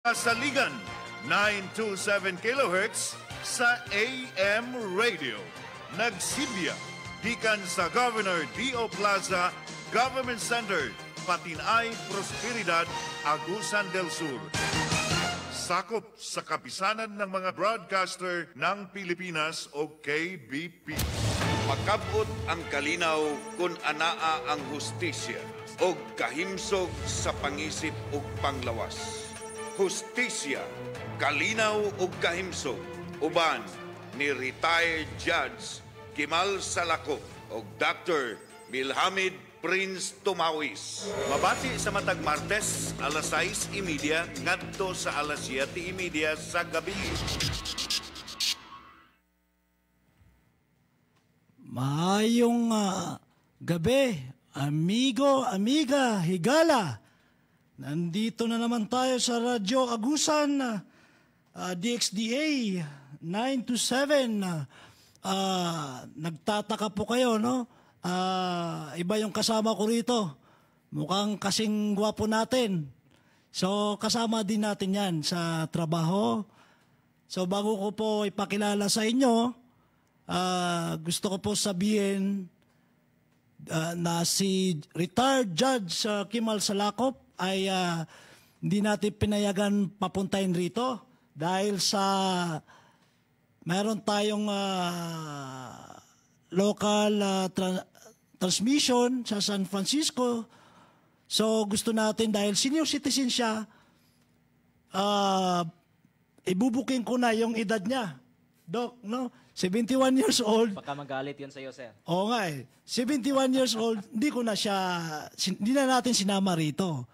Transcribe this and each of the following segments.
Saligan, 927 kHz sa AM Radio. Nagsibya, gikan sa Governor D.O. Plaza, Government Center, Patinay, Prosperidad, Agusan del Sur. Sakop sa kapisanan ng mga broadcaster ng Pilipinas o KBP. Makabot ang kalinaw kung anaa ang hustisya o kahimsog sa pangisip o panglawas. Hustisya, kalinaw o kahimsog, uban ni retired Judge Kimal Salakop o Dr. Milhamid Prince Tumawis. Mabati sa matag Martes, alas 6:30, ngadto sa alas 7:30 sa gabi. Maayong gabi, amigo, amiga, higala. Nandito na naman tayo sa Radyo Agusan, DXDA 927. Nagtataka po kayo, no? Iba yung kasama ko rito. Mukhang kasing gwapo natin. So, kasama din natin yan sa trabaho. So, bago ko po ipakilala sa inyo, gusto ko po sabihin na si retired Judge Kimal Salakop ay hindi natin pinayagan papuntahin rito dahil sa mayroon tayong local transmission sa San Francisco. So gusto natin dahil senior citizen siya, ibubuking ko na yung edad niya. Doc, no? 71 years old. Baka magalit yun sa iyo, sir. Oo nga eh. 71 years old, hindi na natin sinama rito.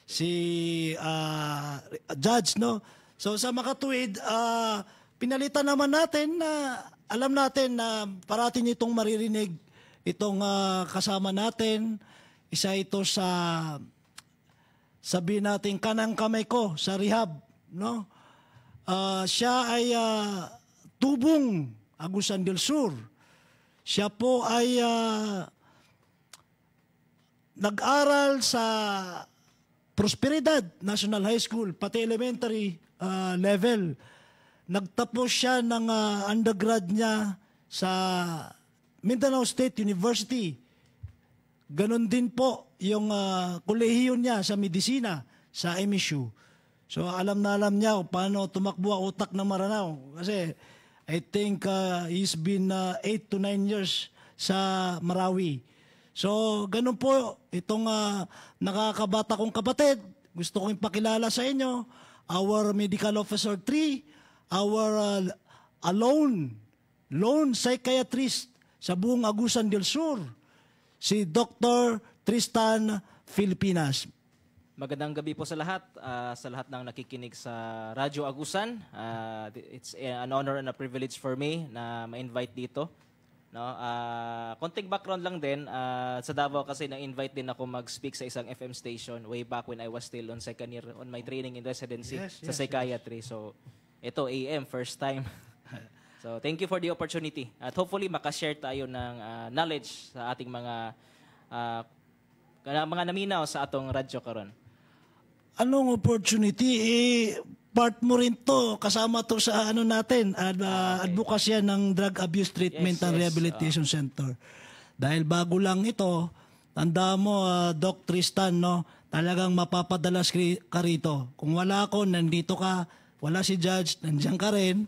Si Judge, no? So sa makatuwid, pinalitan naman natin na alam natin na parating itong maririnig itong kasama natin. Isa ito sa sabihin natin kanang kamay ko sa rehab, no? Siya ay tubong Agusan del Sur. Siya po ay nag-aral sa Prosperidad National High School, pati elementary level. Nagtapos siya ng undergrad niya sa Mindanao State University. Ganon din po yung kolehiyo niya sa medisina sa MSU. So alam na alam niya paano tumakbo ang utak ng Maranao. Kasi I think he's been 8 to 9 years sa Marawi. So ganun po itong nakakabata kong kapatid. Gusto kong ipakilala sa inyo. Our Medical Officer 3, our lone psychiatrist sa buong Agusan del Sur, si Dr. Tristan Filipinas. Magandang gabi po sa lahat ng nakikinig sa Radyo Agusan. It's an honor and a privilege for me na ma-invite dito. No, konting background lang din, sa Davao kasi na-invite din ako mag-speak sa isang FM station way back when I was still on second year on my training in residency sa psychiatry. Yes. So, ito AM, first time. So, thank you for the opportunity. At hopefully, makashare tayo ng knowledge sa ating mga naminaw sa atong radyo karon. Anong opportunity? Part mo rin to, kasama to sa natin, advokasya ng Drug Abuse Treatment and Rehabilitation Center. Dahil bago lang ito, tanda mo, Doc Tristan, no, talagang mapapadalas ka rito. Kung wala ako, nandito ka, wala si Judge, nandiyan ka rin.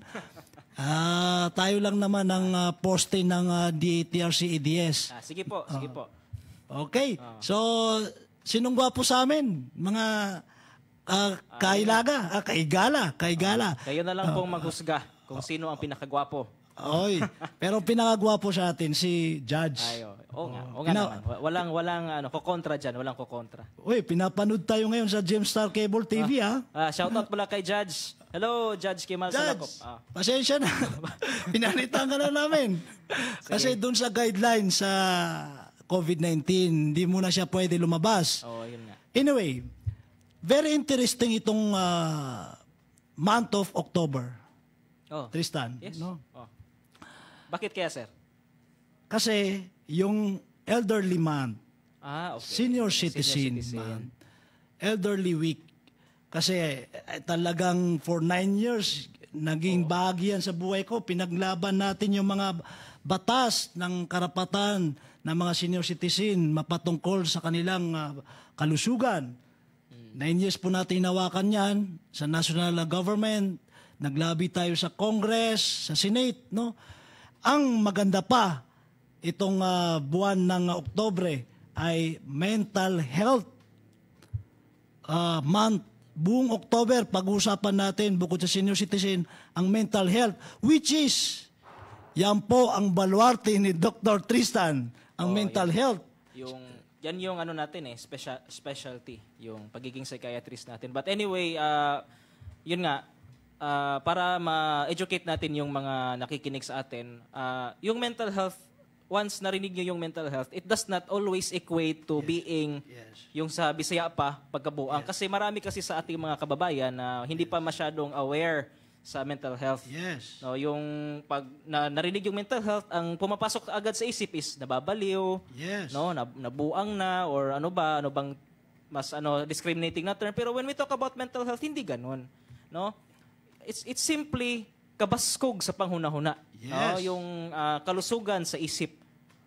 Tayo lang naman ang poste ng DATRC-EDS. Sige po, sige po. Okay, so sinong gwapo sa amin? Mga kaigala. Kayo na lang pong maghusga kung sino ang pinakagwapo. Oy, pero pinakagwapo sa atin si Judge. Oo nga naman. Walang kokontra diyan, walang kokontra. Uy, pinapanood tayo ngayon sa Gemstar Cable TV shout out pala kay Judge. Hello, Judge Kimal Salakop. Pasensya na. Pinalitan ka na namin. Kasi doon sa guidelines sa COVID-19, hindi mo na siya pwede lumabas. Yun nga. Anyway, very interesting itong month of October. Tristan. Yes. No? Bakit kaya, sir? Kasi yung elderly month, okay. senior citizen month, elderly week. Kasi talagang for 9 years, naging bahagi yan sa buhay ko. Pinaglaban natin yung mga batas ng karapatan ng mga senior citizen mapatungkol sa kanilang kalusugan. 9 years po natin hinawakan yan sa national government. Naglabi tayo sa Congress, sa Senate. No? Ang maganda pa, itong buwan ng Oktubre ay Mental Health Month. Buong October, pag-uusapan natin bukod sa senior citizen, ang mental health, which is, yan po ang baluarte ni Dr. Tristan, ang mental health. Yan yung ano natin specialty, yung pagiging psychiatrist natin. But anyway, yun nga, para ma-educate natin yung mga nakikinig sa atin, yung mental health, once narinig nyo yung mental health, it does not always equate to being yung sa Bisaya pa, pagkabuang. Kasi marami kasi sa ating mga kababayan na hindi pa masyadong aware sa mental health. Yes. No, yung pag narinig yung mental health, ang pumapasok agad sa isip is nababaliw, Yes. no, nabuang na, or ano bang mas discriminating na term. Pero when we talk about mental health, hindi ganun. No? It's simply kabaskog sa panghuna-huna. Yes. No? Yung kalusugan sa isip.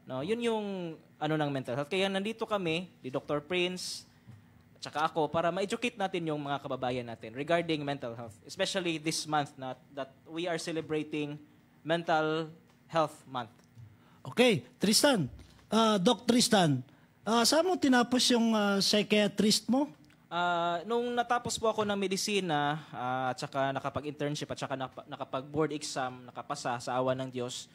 No? Yun yung ng mental health. Kaya nandito kami, ni Dr. Prince, at saka ako, para ma-educate natin yung mga kababayan natin regarding mental health. Especially this month that we are celebrating Mental Health Month. Okay, Tristan. Doc Tristan, saan mo tinapos yung psychiatrist mo? Nung natapos po ako ng medisina, at saka nakapag-internship, at saka nakapag-board exam, nakapasa sa awa ng Diyos,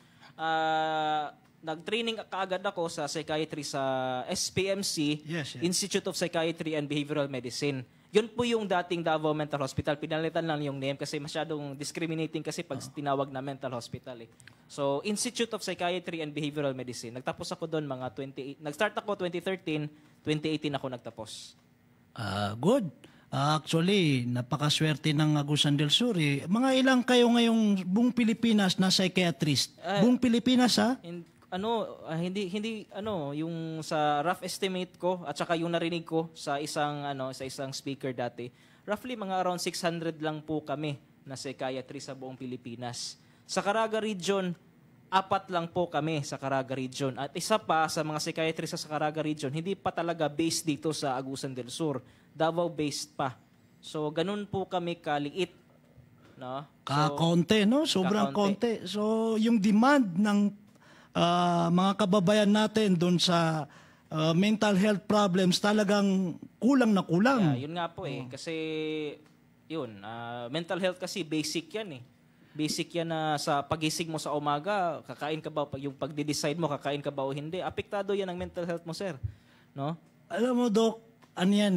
nag-training kaagad ako sa psychiatry sa SPMC, Institute of Psychiatry and Behavioral Medicine. Yun po yung dating Davao Mental Hospital. Pinalitan lang yung name kasi masyadong discriminating kasi pag tinawag na mental hospital. So, Institute of Psychiatry and Behavioral Medicine. Nagtapos ako doon mga 28. Nag-start ako 2013, 2018 ako nagtapos. Good. Actually, napakaswerte ng Agusan del Sur. Mga ilang kayo ngayong buong Pilipinas na psychiatrist? Buong Pilipinas, ha? Hindi yung sa rough estimate ko at saka yung narinig ko sa isang speaker dati, roughly mga around 600 lang po kami na psychiatrist sa buong Pilipinas. Sa Caraga region, 4 lang po kami sa Caraga region. At isa pa sa mga psychiatrist sa Caraga region, hindi pa talaga based dito sa Agusan del Sur. Davao based pa. So ganun po kami kaliit, no? Kakonte, no? Sobrang konti. So yung demand ng mga kababayan natin doon sa mental health problems talagang kulang na kulang. Yun nga po kasi yun, mental health kasi basic yan Basic yan na sa pagising mo sa umaga, kakain ka ba, yung pagde-decide mo kakain ka ba o hindi, apektado yan ang mental health mo, sir. No? Alam mo, Doc, ano yan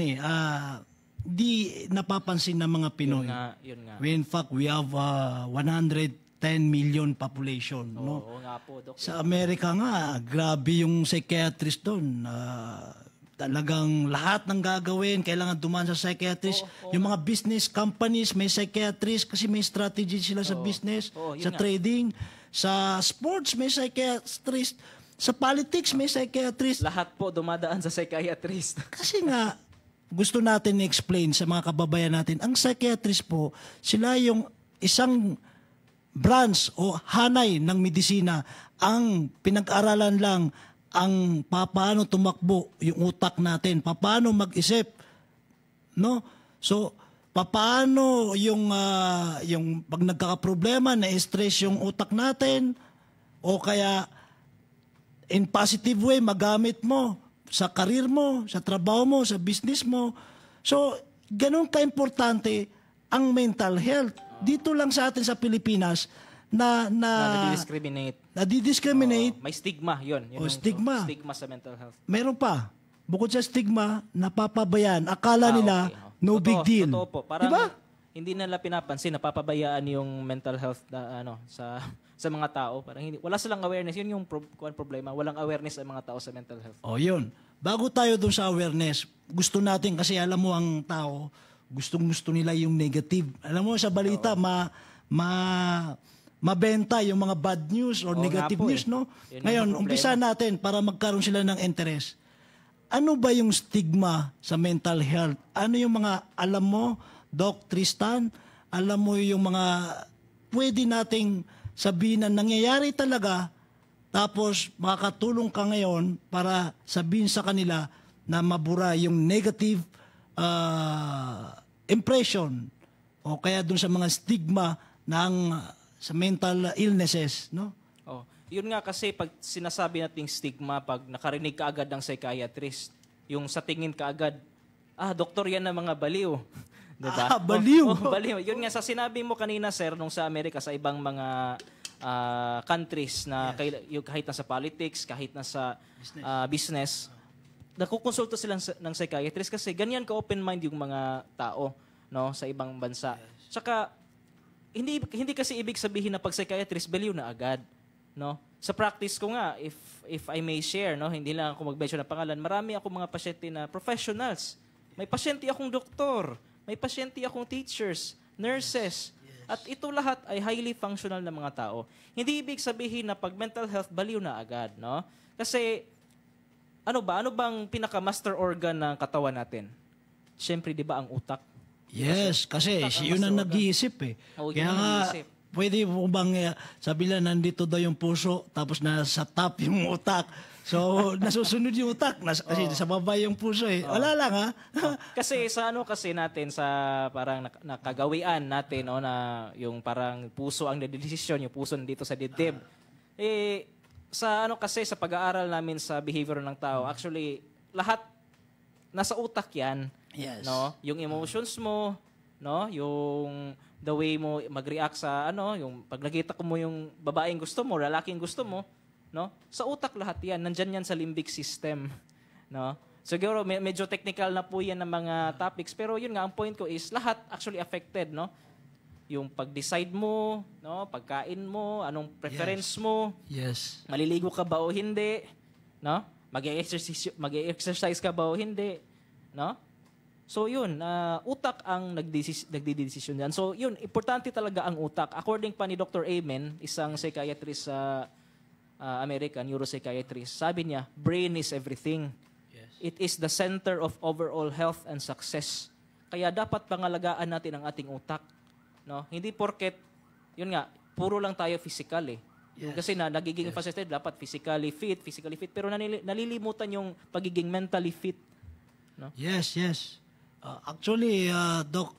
di napapansin ng mga Pinoy. Yun nga. In fact, we have 110 million population. No? Oo nga po, Doc. Sa Amerika nga, grabe yung psychiatrist doon. Talagang lahat ng gagawin, kailangan dumaan sa psychiatrist. Yung mga business companies, may psychiatrist kasi may strategy sila sa business, sa trading. Sa sports, may psychiatrist. Sa politics, may psychiatrist. Lahat po dumadaan sa psychiatrist. Kasi nga, gusto natin i-explain sa mga kababayan natin, ang psychiatrist po, sila yung isang branch o hanay ng medisina. Ang pinag-aralan lang ang paano tumakbo yung utak natin, paano mag-isip, no? So, paano yung pag nagkakaproblema, na-stress yung utak natin, o kaya in positive way magamit mo sa career mo, sa trabaho mo, sa business mo. So, ganun ka-importante ang mental health. Dito lang sa atin sa Pilipinas na nadi-discriminate. May stigma, yun. Stigma. Stigma sa mental health. Meron pa. Bukod sa stigma, napapabayaan. Akala nila, no big deal. Totoo po. Parang diba? Hindi nila pinapansin, napapabayaan yung mental health sa mga tao. Parang wala silang awareness. Yun yung problema. Walang awareness ang mga tao sa mental health. Yun. Bago tayo dun sa awareness, gusto natin, kasi alam mo ang tao, gustong-gusto nila yung negative. Alam mo, sa balita, mabenta yung mga bad news or negative news, no? Ngayon, umpisa natin para magkaroon sila ng interest. Ano ba yung stigma sa mental health? Ano yung mga alam mo Doc Tristan, alam mo yung mga pwede nating sabihin na nangyayari talaga, tapos makakatulong ka ngayon para sabihin sa kanila na mabura yung negative impression o kaya dun sa mga stigma ng sa mental illnesses, no? Oh, yun nga kasi pag sinasabi nating stigma, pag nakarinig ka agad ng psychiatrist, yung sa tingin ka agad, doktor yan ng mga baliw. Diba? Baliw. Baliw. Yun nga, sa sinabi mo kanina, sir, nung sa Amerika, sa ibang mga countries na kahit na sa politics, kahit na sa business, nakukonsulta sila ng psychiatrist kasi ganyan ka open-mind yung mga tao, no, sa ibang bansa. Tsaka, hindi kasi ibig sabihin na pag psychiatrist, baliw na agad. No? Sa practice ko nga, if I may share, no, hindi lang ako mag-mention ng pangalan, marami ako mga pasyente na professionals. May pasyente akong doktor, may pasyente akong teachers, nurses, at ito lahat ay highly functional na mga tao. Hindi ibig sabihin na pag mental health, baliw na agad. No? Kasi, ano bang pinaka-master organ ng katawan natin? Siyempre, di ba, ang utak? Yes, kasi yun ang nag-iisip eh. Kaya nga, pwede mo bang sabi lang nandito daw yung puso tapos nasa top yung utak. So, nasusunod yung utak kasi sa baba yung puso eh. Wala lang ha. Kasi sa kasi natin sa parang nakagawian natin na yung parang puso ang nagdedesisyon, yung puso nandito sa dibdib. Sa kasi sa pag-aaral namin sa behavior ng tao, actually lahat nasa utak 'yan. Yes. No? Yung emotions mo, no? Yung the way mo mag-react sa yung pag nakita mo yung babaeng gusto mo, lalaking gusto mo, no? Sa utak lahat 'yan, nandiyan 'yan sa limbic system, no? Siguro medyo technical na po 'yan ng mga topics, pero yun nga ang point ko is lahat actually affected, no? Yung pag-decide mo, no, pagkain mo, anong preference mo. Yes. Maliligo ka ba o hindi, no? Mag-exercise ka ba o hindi, no? So yun, utak ang nagdidesisyon diyan. So yun, importante talaga ang utak. According pa ni Dr. Amen, isang psychiatrist sa American neuropsychiatrist, sabi niya, brain is everything. Yes. It is the center of overall health and success. Kaya dapat pangalagaan natin ang ating utak. No? Hindi porket, yun nga, puro lang tayo physical eh. Yes. Kasi nagiging emphasis dapat physically fit, pero nalilimutan yung pagiging mentally fit. No? Yes. Actually, Doc,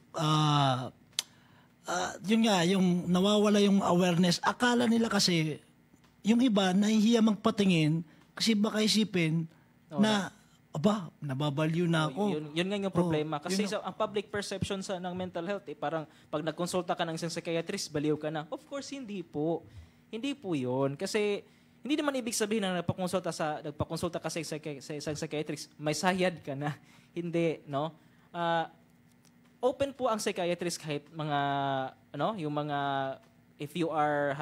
yun nga, yung nawawala yung awareness. Akala nila kasi, yung iba, nahihiya magpatingin kasi baka isipin na, nababaliw na ako. Yun nga yung problema. Kasi ang public perception ng mental health, parang pag nagkonsulta ka ng isang psychiatrist, baliw ka na. Of course, hindi po. Hindi po yun. Kasi, hindi naman ibig sabihin na nagpakonsulta ka sa isang psychiatrist, may sayad ka na. Hindi, no? Open po ang psychiatrist kahit mga, yung mga, if you are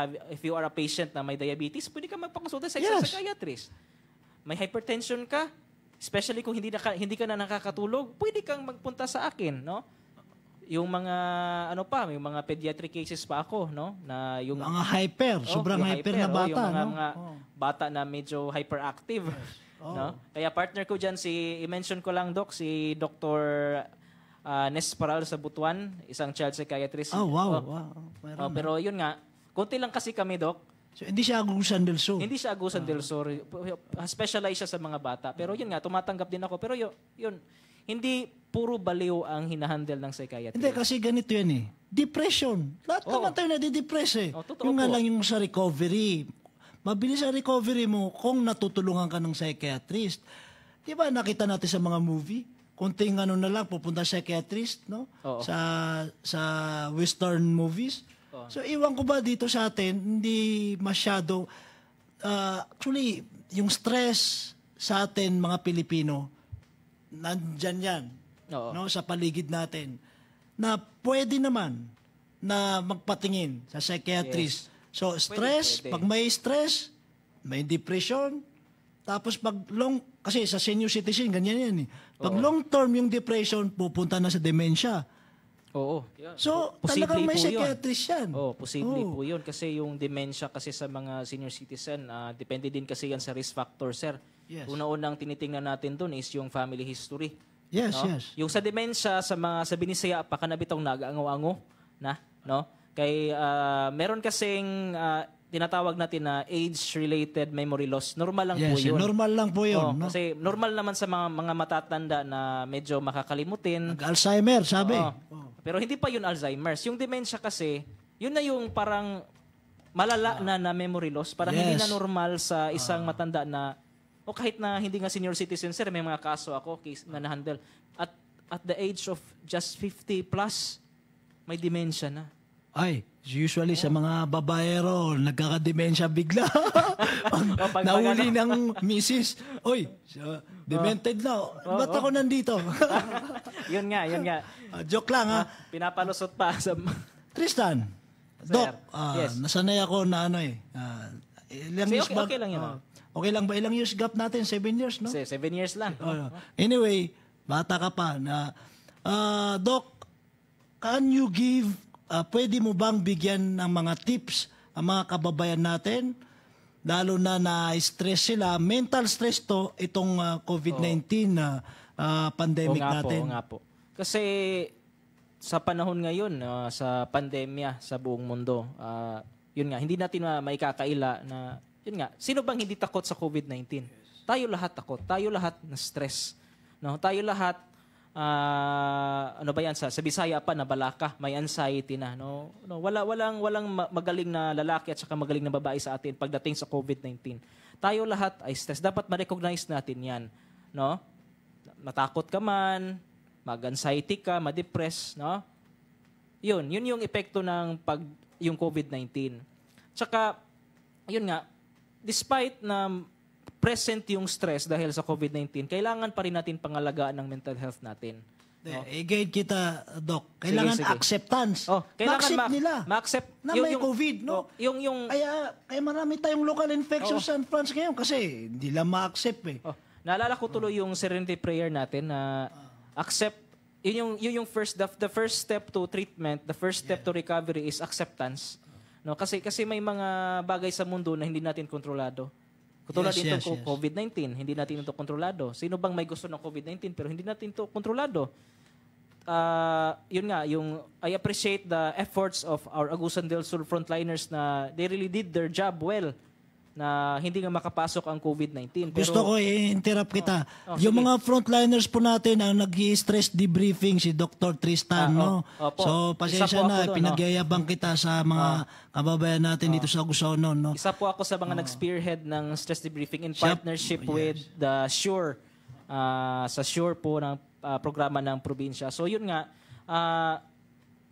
a patient na may diabetes, pwede ka magpakonsulta sa isang psychiatrist. May hypertension ka, especially kung hindi ka na nakakatulog, pwede kang magpunta sa akin, no? Yung mga may mga pediatric cases pa ako, no? Na yung mga sobrang hyper na bata, yung mga bata na medyo hyperactive, no? Kaya partner ko diyan i-mention ko lang, Doc, si Dr. Nesparal sa Butuan, isang child psychiatrist. Wow. Pero yun nga, konti lang kasi kami, Doc. So, hindi siya Agusan del Sur. Hindi siya Agusan del Sur. Specialize siya sa mga bata. Pero yun nga, tumatanggap din ako. Pero yun, hindi puro baliw ang hinahandle ng psychiatrist. Hindi, kasi ganito yan eh. Depression. Lahat naman tayo nadidepress eh. Yung nga lang yung sa recovery. Mabilis ang recovery mo kung natutulungan ka ng psychiatrist. Di ba nakita natin sa mga movie? Kunting na lang, pupunta psychiatrist, no? Sa Western movies. So, iwan ko ba dito sa atin, hindi masyado, actually, yung stress sa atin, mga Pilipino, nandyan yan, no, sa paligid natin, na pwede naman na magpatingin sa psychiatrist. Yes. So, stress, pwede. Pag may stress, may depression, tapos pag kasi sa senior citizen, ganyan yan eh. Pag long term yung depression, pupunta na sa dementia. Oo. So, talagang may psychiatrist yan. Posible po yun. Kasi yung dementia kasi sa mga senior citizen, depende din kasi yan sa risk factor, sir. Yes. Una-unang tinitingnan natin dun is yung family history. Yes, no? yes. Yung sa demensya, sa binisaya pa kanabitong nagaango-ango na, no? Kay meron kasing tinatawag natin na age-related memory loss. Normal lang po Yes, yun. normal lang po yun. No? Kasi normal naman sa mga matatanda na medyo makakalimutin. Alzheimer, sabi. Pero hindi pa yun Alzheimer's. Yung dementia kasi, yun na yung parang malala na memory loss. Parang hindi na normal sa isang matanda na, o kahit na hindi nga senior citizen, sir, may mga kaso ako, case na na-handle. At the age of just 50 plus, may dementia na. Ay, usually sa mga babaero, nagkakademensya bigla. pag Nahuli ng misis, oy, demented na. Ba't ako nandito? Yun nga. Joke lang, ha? Pinapalusot pa sa... Tristan, Sir, Doc, yes. nasanay ako na ilang years back. Okay lang yun. Okay lang ba? Ilang years gap natin? 7 years, no? 7 years lang. Anyway, bata ka pa. Doc, can you give, pwede mo bang bigyan ng mga tips ang mga kababayan natin? Lalo na stress sila. Mental stress to, itong COVID-19 pandemic natin. Oo nga po. Kasi sa panahon ngayon, sa pandemya sa buong mundo, yun nga, hindi natin maikakaila na, yun nga, sino bang hindi takot sa COVID-19? Tayo lahat takot. Tayo lahat na stress. No? Tayo lahat, ano ba yan, sa Bisaya pa, nabalaka, may anxiety na. No? Walang magaling na lalaki at saka magaling na babae sa atin pagdating sa COVID-19. Tayo lahat ay stress. Dapat ma-recognize natin yan. No? Natakot ka man, mag-anxiety ka, ma-depress, no? Yun yung epekto ng yung COVID-19. Tsaka, yun nga, despite na present yung stress dahil sa COVID-19, kailangan pa rin natin pangalagaan ng mental health natin. I-guide kita, Doc. Kailangan Sige. acceptance. Kailangan ma-accept nila ma-accept na may COVID, no? Yung Kaya marami tayong local infections sa France ngayon kasi hindi lang ma-accept eh. naalala ko tuloy yung serenity prayer natin na accept, yun yung the first step to treatment, the first step to recovery is acceptance. No, kasi may mga bagay sa mundo na hindi natin kontrolado. Katulad dito COVID-19, hindi natin ito kontrolado. Sino bang may gusto ng COVID-19 pero hindi natin ito kontrolado? Yun nga, I appreciate the efforts of our Agusan del Sur frontliners na they really did their job well na hindi nga makapasok ang COVID-19. Pero, Gusto ko i-interrupt kita. Yung mga frontliners po natin ang nag-i-stress debriefing si Dr. Tristan, no? So, pasensya na, pinagyayabang kita sa mga kababayan natin dito sa Agusan, no? Isa po ako sa mga nag-spearhead ng stress debriefing in partnership with the SURE, sa SURE po ng programa ng probinsya. So, yun nga,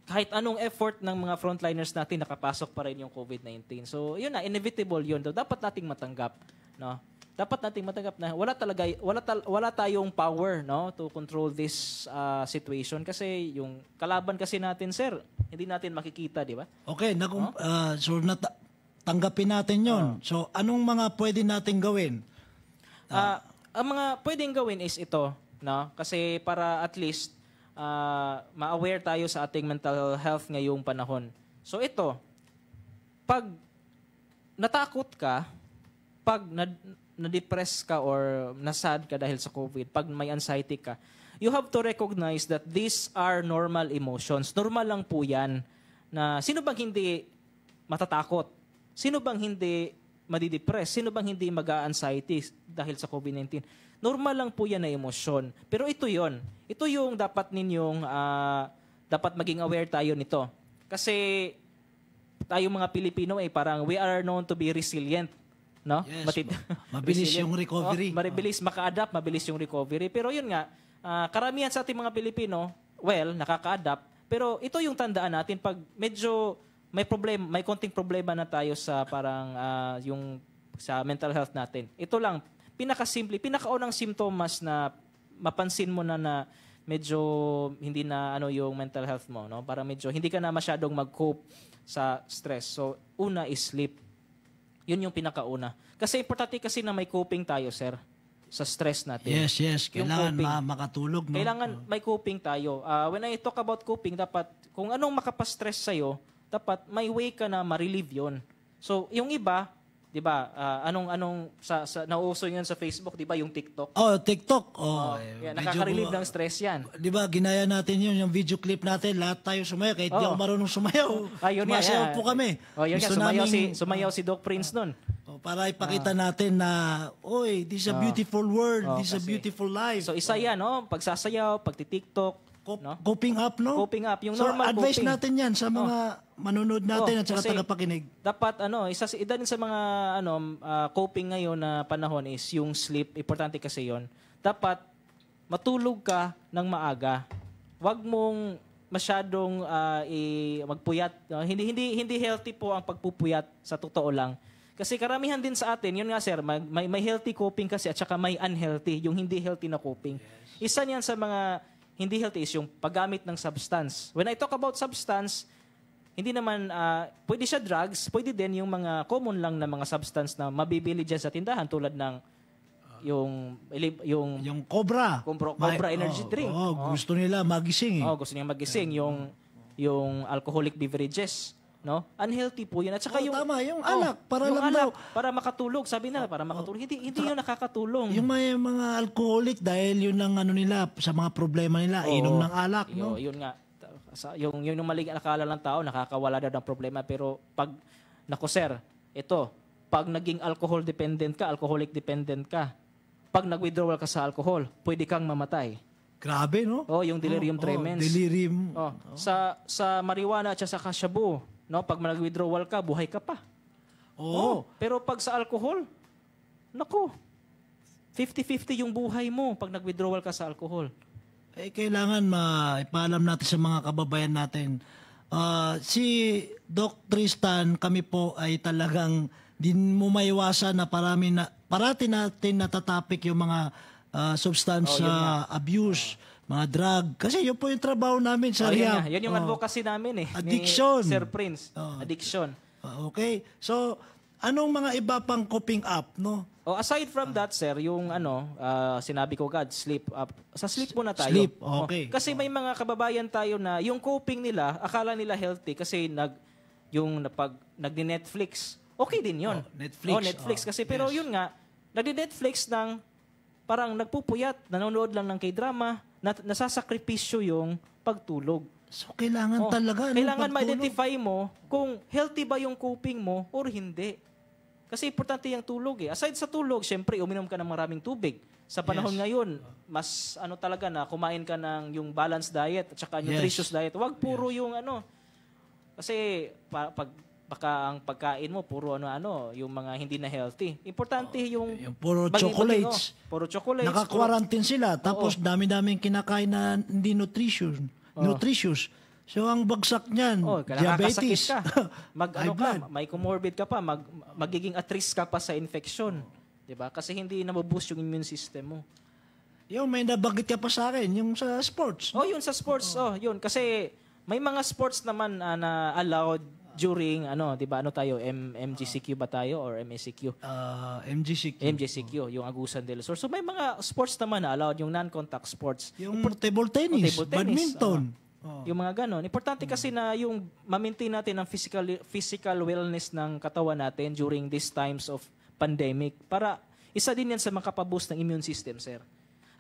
kahit anong effort ng mga frontliners natin, nakapasok pa rin yung COVID-19. So, yun na, inevitable yun. Dapat nating matanggap, no? Dapat nating matanggap na wala tayong power, no, to control this situation kasi yung kalaban kasi natin, sir, hindi natin makikita, di ba? Okay, so tanggapin natin 'yon. So, anong mga pwede nating gawin? Ang mga pwedeng gawin is ito, no? Kasi para at least ma-aware tayo sa ating mental health ngayong panahon. So ito, pag natakot ka, pag na-depress ka or nasad ka dahil sa COVID, pag may anxiety ka, you have to recognize that these are normal emotions. Normal lang po yan. Na sino bang hindi matatakot? Sino bang hindi madidepress? Sino bang hindi mag-anxiety dahil sa COVID-19? Normal lang po yan na emosyon. Pero ito yon. Ito yung dapat ninyong, dapat maging aware tayo nito. Kasi tayo mga Pilipino parang we are known to be resilient. No? Yes, mabilis yung recovery. Mabilis maka-adapt, mabilis yung recovery. Pero yun nga, karamihan sa ating mga Pilipino, nakaka-adapt. Pero ito yung tandaan natin pag medyo may konting problema na tayo sa parang sa mental health natin. Ito lang, pinakaunang simptomas na mapansin mo na medyo hindi na yung mental health mo, no? Para medyo hindi ka na masyadong mag-cope sa stress. So, una is sleep. Yun yung pinakauna. Kasi importante kasi na may coping tayo, sir, sa stress natin. Yes. Kailangan makatulog, no? Kailangan may coping tayo. When I talk about coping, dapat kung anong makapastress sa'yo, dapat may way ka na ma-relieve yun. So, yung iba, 'di ba? Anong sa nauuso 'yan sa Facebook, 'di ba, yung TikTok? Oh, TikTok. Yeah, nakaka-relieve ng stress 'yan. 'Di ba, ginaya natin yun, yung video clip natin, lahat tayo sumayaw, kahit di ako marunong sumayaw. Ayun nga. Sumasayaw po kami. Yun nga, Gusto sumayaw si Doc Prince nun. Para ipakita natin na, this is a beautiful world, this is a kasi- beautiful life. So isa 'yan, no? Pagsasayaw, pagti-TikTok, no? Coping up, no? Coping up, yung so, normal advice coping. natin yan sa mga manonood natin at saka kasi tagapakinig. Dapat isa din sa mga coping ngayon na panahon is yung sleep. Importante kasi 'yon. Dapat matulog ka ng maaga. Huwag mong masyadong magpuyat. Hindi healthy po ang pagpupuyat, sa totoo lang. Kasi karamihan din sa atin, yun nga sir, may healthy coping kasi at saka may unhealthy, yung hindi healthy na coping. Isa niyan sa mga hindi healthy is yung paggamit ng substance. When I talk about substance, hindi naman, pwede siya drugs, pwede din yung mga common lang na mga substance na mabibili dyan sa tindahan tulad ng Yung Cobra. Cobra energy drink. Gusto nila magising. Gusto niya magising. Yung alcoholic beverages. No? Unhealthy po yun. At saka tama, yung alak. Para makatulog. Sabi nila, para makatulog. Hindi yun nakakatulong. Yung may mga alcoholic, dahil yun ang nila, sa mga problema nila, inom ng alak. No? Yun nga. Yung maling akala ng tao, nakakawala daw ng problema. Pero pag, sir, pag naging alcoholic dependent ka, pag nag-withdrawal ka sa alcohol, pwede kang mamatay. Grabe, no? Yung delirium tremens. Delirium. Sa marijuana at sa shabu, no, pag nag-withdrawal ka, buhay ka pa. Pero pag sa alcohol, 50-50 yung buhay mo pag nag-withdrawal ka sa alcohol. Kailangan ipaalam natin sa mga kababayan natin. Si Doc Tristan, kami po ay talagang din mo maiwasan na parati natin natatapik yung mga substance abuse, mga drug. Kasi yun po yung trabaho namin sa rehab. Yan yung advocacy namin Addiction. Ni Sir Prince. Addiction. Okay. So, anong mga iba pang coping up, no? Aside from that, sir, yung sinabi ko sleep up. Sa sleep muna tayo. Sleep, okay. Kasi may mga kababayan tayo na yung coping nila, akala nila healthy kasi nagdi-Netflix. Okay din yun. Netflix. Kasi pero yun nga, nagdi-Netflix ng parang nagpupuyat, nanonood lang ng K-drama, nasasakripisyo yung pagtulog. So, kailangan talaga. Kailangan ma-identify mo kung healthy ba yung coping mo or hindi. Kasi importante yung tulog eh. Aside sa tulog, syempre, uminom ka ng maraming tubig. Sa panahon ngayon, mas talaga na kumain ka ng yung balanced diet at saka nutritious diet. Huwag puro yung Kasi baka ang pagkain mo puro yung mga hindi na healthy. Importante yung puro chocolates. Puro chocolates. Naka-quarantine sila tapos dami-daming kinakain na hindi nutritious. So ang bagsak niyan, diabetes. Ka. May comorbid ka pa, magiging at risk ka pa sa infection. 'Di ba? Kasi hindi na boost yung immune system mo. Yung may nabanggit ka pa sa akin, yung sa sports. Yun sa sports. Yun kasi may mga sports naman na allowed during di ba tayo MGCQ ba tayo or MSCQ? MGCQ, yung Agusan del Sur. So may mga sports naman na allowed, yung non-contact sports. Yung table tennis, badminton. Yung mga ganon. Importante kasi na yung ma-maintain natin ang physical wellness ng katawan natin during these times of pandemic para isa din yan sa makapaboost ng immune system, sir.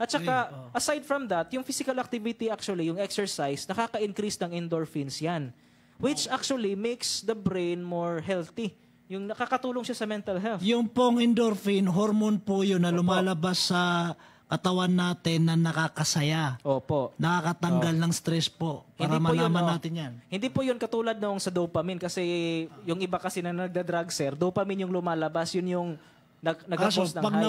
At saka, aside from that, yung physical activity actually, yung exercise, nakaka-increase ng endorphins yan. Which actually makes the brain more healthy. Yung nakakatulong siya sa mental health. Yung pong endorphin, hormone po yun na lumalabas sa katawan natin na nakakasaya. Opo. Nakakatanggal ng stress po. Para malaman natin yan. Hindi po yun katulad nung sa dopamine kasi yung iba kasi na nagda-drug, sir, dopamine yung lumalabas, yun yung nag-cause ng high.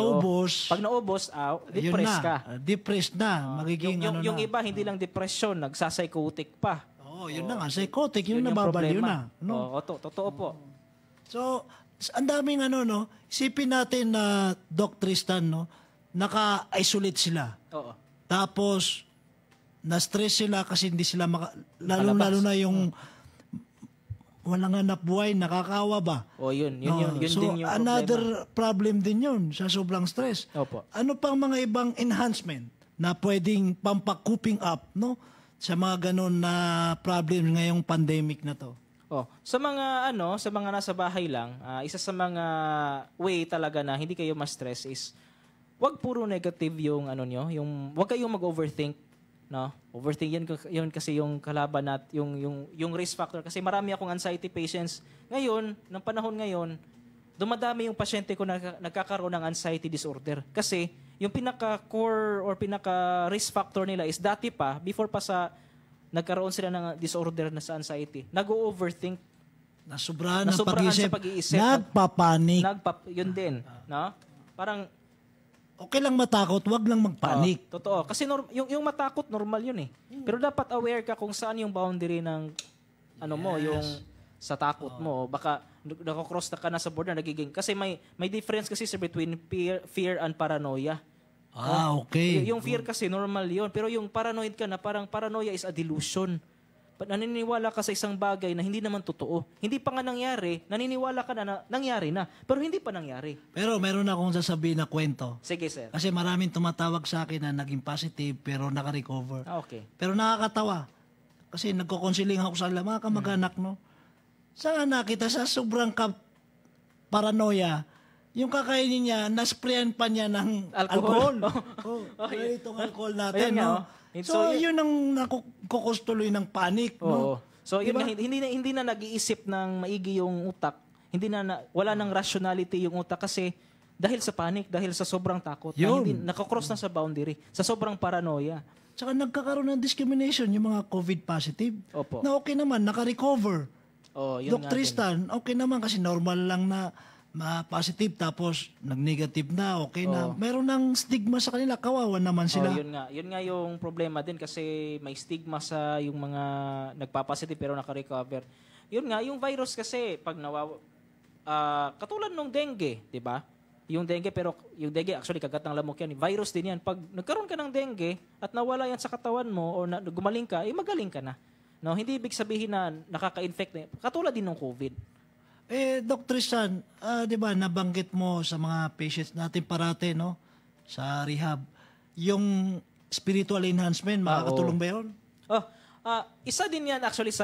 Pag naubos, depressed ka. Depressed na. Magiging yung iba, hindi lang depression, nagsa-psychotic pa. Yun na nga, psychotic, yung nababaliw na. No? Totoo po. So, ang daming isipin natin na Doc Tristan, naka-isolate sila. Oo. Tapos, na-stress sila kasi hindi sila lalo na yung walang hanap buhay, nakakawa ba? Yun so, din yung another problem din yun sa sobrang stress. Opo. Ano pang mga ibang enhancement na pwedeng pampacooping up, sa mga ganun na problem ngayong pandemic na to? Sa mga nasa bahay lang, isa sa mga way talaga na hindi kayo ma-stress is wag puro negative yung wag kayong mag-overthink, no? Overthink yun kasi yung kalaban yung risk factor kasi marami akong anxiety patients ngayon, ng panahon ngayon, dumadami yung pasyente ko na nagkakaroon ng anxiety disorder kasi yung pinaka-core or pinaka-risk factor nila is dati pa, before pa sa nagkaroon sila ng disorder na sa anxiety, nag-overthink. Nasobrahan sa pag-iisip. Nagpapanik. Yun din. No? Parang, okay lang matakot, wag lang magpanik. Totoo. Kasi yung matakot, normal yun eh. Pero dapat aware ka kung saan yung boundary ng yung sa takot mo. Baka nakakross na ka na sa border, nagiging. Kasi may difference kasi between fear and paranoia. Okay. Yung fear kasi normal yun. Pero yung paranoid ka na, parang paranoia is a delusion. Naniniwala ka sa isang bagay na hindi naman totoo. Hindi pa nga nangyari, naniniwala ka na nangyari na. Pero hindi pa nangyari. Pero meron akong sasabihin na kwento. Sige, sir. Kasi maraming tumatawag sa akin na naging positive pero naka-recover. Okay. Pero nakakatawa. Kasi nagko-counseling ako sa mga kamag-anak, no? Saan nakita sa sobrang paranoia, yung kakainin niya, nasprayan pa niya ng alcohol. Itong alcohol natin, no? So, yun ang nakukustuloy ng panic, no? So, yun hindi na nag-iisip ng maigi yung utak. Wala nang rationality yung utak kasi dahil sa panic, dahil sa sobrang takot. Hindi nakakross na sa boundary, sa sobrang paranoia. Tsaka nagkakaroon ng discrimination yung mga COVID positive. Opo. Na okay naman, naka-recover. Yun Doc Tristan, okay naman kasi normal lang na positive tapos nag-negative na, okay na. Meron ng stigma sa kanila, kawawa naman sila. Yun nga yung problema din kasi may stigma sa yung mga nagpa-positive pero naka-recover. Yun nga, yung virus kasi pag katulad nung dengue, 'di ba? Yung dengue actually kagat ng lamok yan, virus din yan. Pag nagkaroon ka ng dengue at nawala yan sa katawan mo o gumaling ka, magaling ka na. No, hindi ibig sabihin na nakaka-infect na. Katulad din ng COVID. Dr. Tristan, 'di ba nabanggit mo sa mga patients natin parate, no? Sa rehab, yung spiritual enhancement, makakatulong ba 'yon? Isa din 'yan actually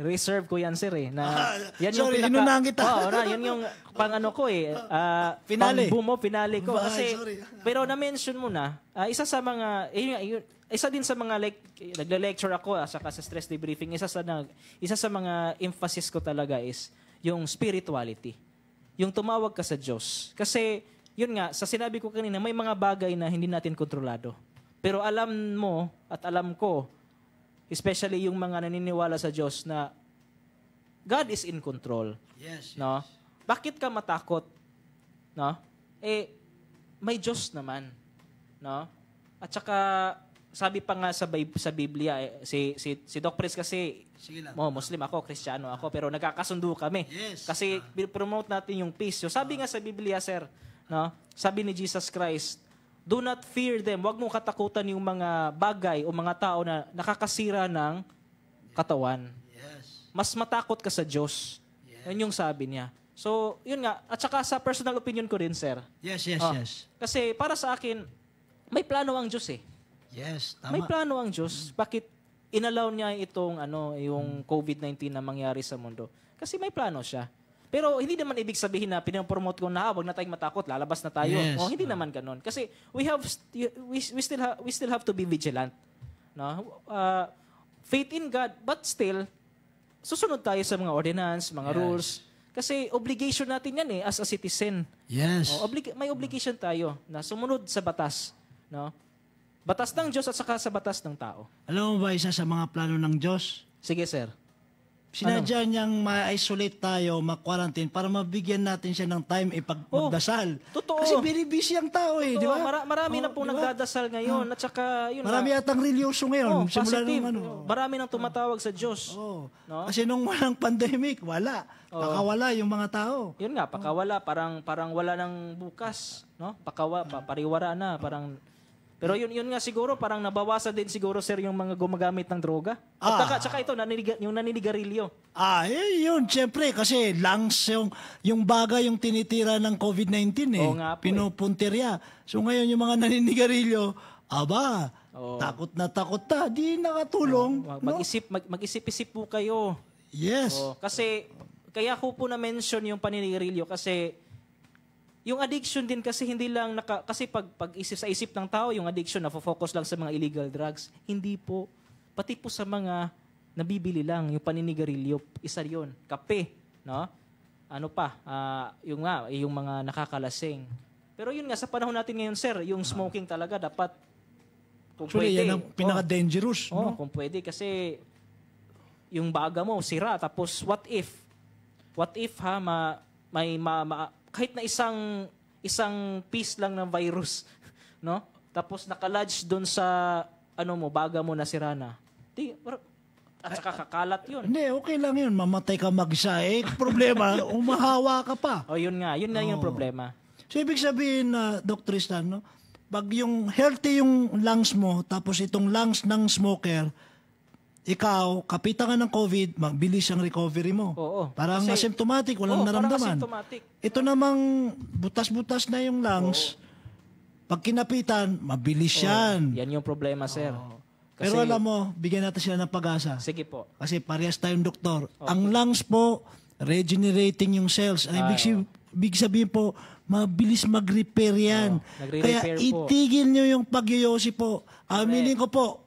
reserve ko yan sir na yan sorry, inunahan kita. Yan yung ko finale. Finale ko kasi pero na-mention mo na isa sa mga isa din sa mga nagle-lecture ako saka sa stress debriefing, isa sa mga emphasis ko talaga is yung spirituality. Yung tumawag ka sa Diyos. Kasi yun nga, sa sinabi ko kanina, may mga bagay na hindi natin kontrolado. Pero alam mo at alam ko, especially yung mga naniniwala sa Diyos na God is in control. Yes. No? Bakit ka matakot? No? May Diyos naman. No? At saka sabi pa nga sa Biblia, si Doc Prince kasi, Muslim ako, Kristiyano ako, pero nagkakasundo kami. Yes. Kasi promote natin yung peace. So sabi nga sa Biblia, sir, no? Sabi ni Jesus Christ, do not fear them. Huwag mong katakutan yung mga bagay o mga tao na nakakasira ng katawan. Yes. Mas matakot ka sa Diyos. Yes. Yan yung sabi niya. So, yun nga. At saka sa personal opinion ko rin, sir. Yes. Kasi para sa akin, may plano ang Diyos eh. Yes, tama. May plano ang Diyos. Bakit inallow niya itong yung COVID-19 na mangyari sa mundo? Kasi may plano siya. Pero hindi naman ibig sabihin na pinapromote ko na wag na tayong matakot, lalabas na tayo. Yes. Hindi naman ganoon. Kasi we still have to be vigilant. No? Faith in God, but still susunod tayo sa mga ordinance, mga rules. Kasi obligation natin yan as a citizen. Yes. May obligation tayo na sumunod sa batas, no? Batas ng Diyos at saka sa batas ng tao. Alam mo ba isa sa mga plano ng Diyos? Sige, sir. Sinadya niyang ma-isolate tayo, ma-quarantine para mabigyan natin siya ng time magdasal. Totoo. Kasi very busy ang tao di ba? Marami na pong nagdadasal ngayon at saka yun. Marami atang religyoso ngayon. Positive. Marami nang tumatawag sa Diyos. No? Kasi nung walang pandemic, wala. Pakawala yung mga tao. Yun nga, pakawala. Parang wala nang bukas. No? Pariwara na. Pero yun nga siguro, parang nabawasan din siguro, sir, yung mga gumagamit ng droga. At saka ito, yung naninigarilyo. Yun, syempre, kasi lungs yung bagay yung tinitira ng COVID-19 Oo nga po, pinupuntirya. So ngayon, yung mga naninigarilyo, takot na, di nakatulong. Mag-isip po kayo. Yes. Kasi, kaya ko po na-mention yung paninigarilyo kasi yung addiction din kasi hindi lang kasi pag isip sa isip ng tao, yung addiction na-focus lang sa mga illegal drugs. Hindi po. Pati po sa mga nabibili lang, yung paninigarilyo, isa yun. Kape, no? Ano pa? Yung mga nakakalasing. Pero yun nga, sa panahon natin ngayon, sir, yung smoking talaga dapat kung Actually, pwede. yan ang pinaka-dangerous. No? Kung pwede kasi yung baga mo sira tapos what if kahit na isang piece lang ng virus, no? Tapos nakalodge doon sa baga mo na sira na. At saka kakalat 'yun. Hindi, okay lang 'yun. Mamatay ka mag-isa. Problema, umahawa ka pa. Yun nga yung problema. So, ibig sabihin na, Dr. Tristan, no? Pag yung healthy yung lungs mo, tapos itong lungs ng smoker, ikaw, kapitan ka ng COVID, mabilis ang recovery mo. Oo. Parang asymptomatic, walang naramdaman. Asymptomatic. Ito namang butas-butas na yung lungs. Pag kinapitan, mabilis yan. Yan yung problema, sir. Pero alam mo, bigyan natin sila ng pag-asa. Sige po. Kasi parehas tayong doktor. Ang lungs po, regenerating yung cells. Ibig sabihin po, mabilis mag-repair yan. Kaya itigil nyo yung pag-yoyosi po. Aminin ko po,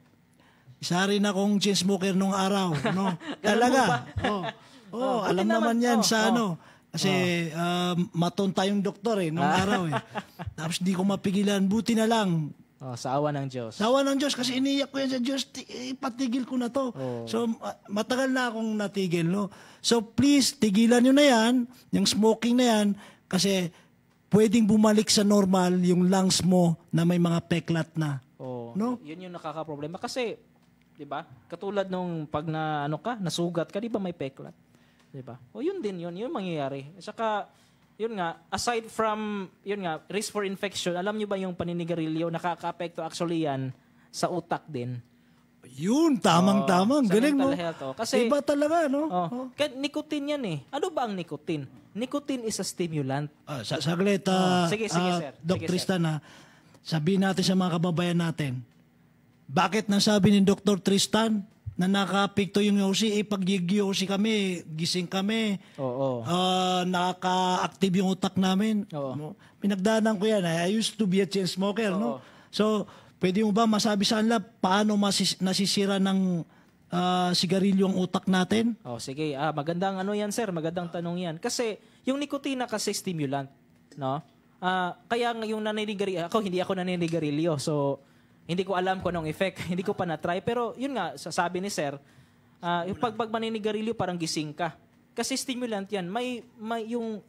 isa rin akong chain smoker nung araw. No? Talaga. Alam naman yan sa Kasi maton tayong doktor nung araw Tapos di ko mapigilan. Buti na lang. Sa awa ng Diyos. Sa awa ng Diyos. Kasi iniyak ko yan sa Diyos. Patigil ko na to. So, matagal na akong natigil. No? So, please, tigilan nyo na yan. Yung smoking na yan. Kasi pwedeng bumalik sa normal yung lungs mo na may mga peklat na. No? Yun yung nakaka-problema. Kasi, di ba? Katulad nung pag nasugat ka, di ba may peklat? Di ba? Yun din yun mangyayari. At saka, yun nga, aside from, risk for infection, alam nyo ba yung paninigarilyo, nakaka-apekto actually yan sa utak din. Yun, tamang-tamang. Galing mo. Kasi, iba talaga, no? Nicotine yan Ano ba ang nicotine? Nicotine is a stimulant. Saglit, sige, sir. Dr. Tristan, sabihin natin sa mga kababayan natin, bakit nasabi ni Dr. Tristan na nakapikto yung yosi? Pag yosi kami, gising kami. Nakaka-active yung utak namin. Pinagdaanan ko yan. I used to be a chain smoker. No? So, pwede mo ba masabi sa kanila paano nasisira ng sigarilyo ang utak natin? Sige. Magandang yan, sir. Magandang tanong yan. Kasi, yung nikotina kasi stimulant. No? Kaya yung naninigarilyo, hindi ako naninigarilyo. So, hindi ko alam kung anong effect. Hindi ko pa na-try. Pero yun nga, sabi ni sir, yung pag maninigarilyo parang gising ka. Kasi stimulant yan.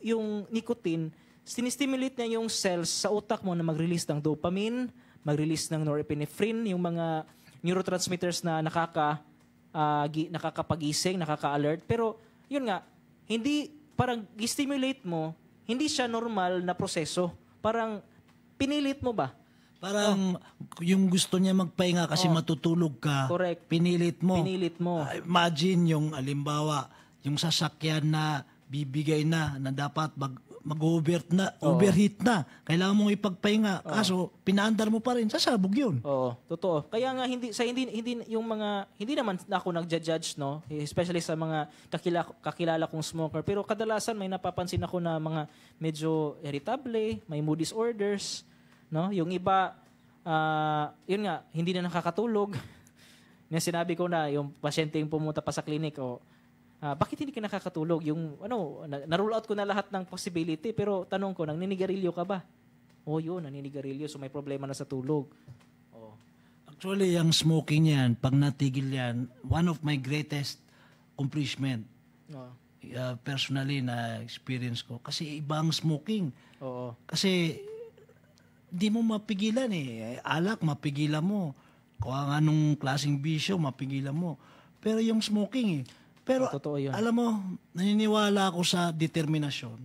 Yung nicotine, sinistimulate niya yung cells sa utak mo na mag-release ng dopamine, mag-release ng norepinephrine, yung mga neurotransmitters na nakakapagising, nakaka-alert. Pero yun nga, hindi, parang stimulate mo, hindi siya normal na proseso. Parang pinilit mo ba? Parang yung gusto niya magpahinga kasi matutulog ka. Correct. Pinilit mo. Imagine yung alimbawa, yung sasakyan na bibigay na dapat overheat na. Kailangan mong ipagpahinga. Kaso pinaandar mo pa rin, sasabog yun. Totoo. Kaya nga hindi naman ako nagja-judge, no, especially sa mga kakilala kong smoker, pero kadalasan may napapansin ako na mga medyo irritable, may mood disorders, no? Yung iba yun nga, hindi na nakakatulog. Sinabi ko na yung pasyente yung pumunta pa sa clinic, bakit hindi ka nakakatulog? Yung na-rule out ko na lahat ng possibility, pero tanong ko, naninigarilyo ka ba? Yun, naninigarilyo, so may problema na sa tulog. Actually, yung smoking yan, pag natigil yan, one of my greatest accomplishment. Personally, na experience ko. Kasi iba ang smoking. Kasi di mo mapigilan Alak, mapigilan mo. Kung anong klaseng bisyo, mapigilan mo. Pero yung smoking Pero alam mo, naniniwala ako sa determinasyon.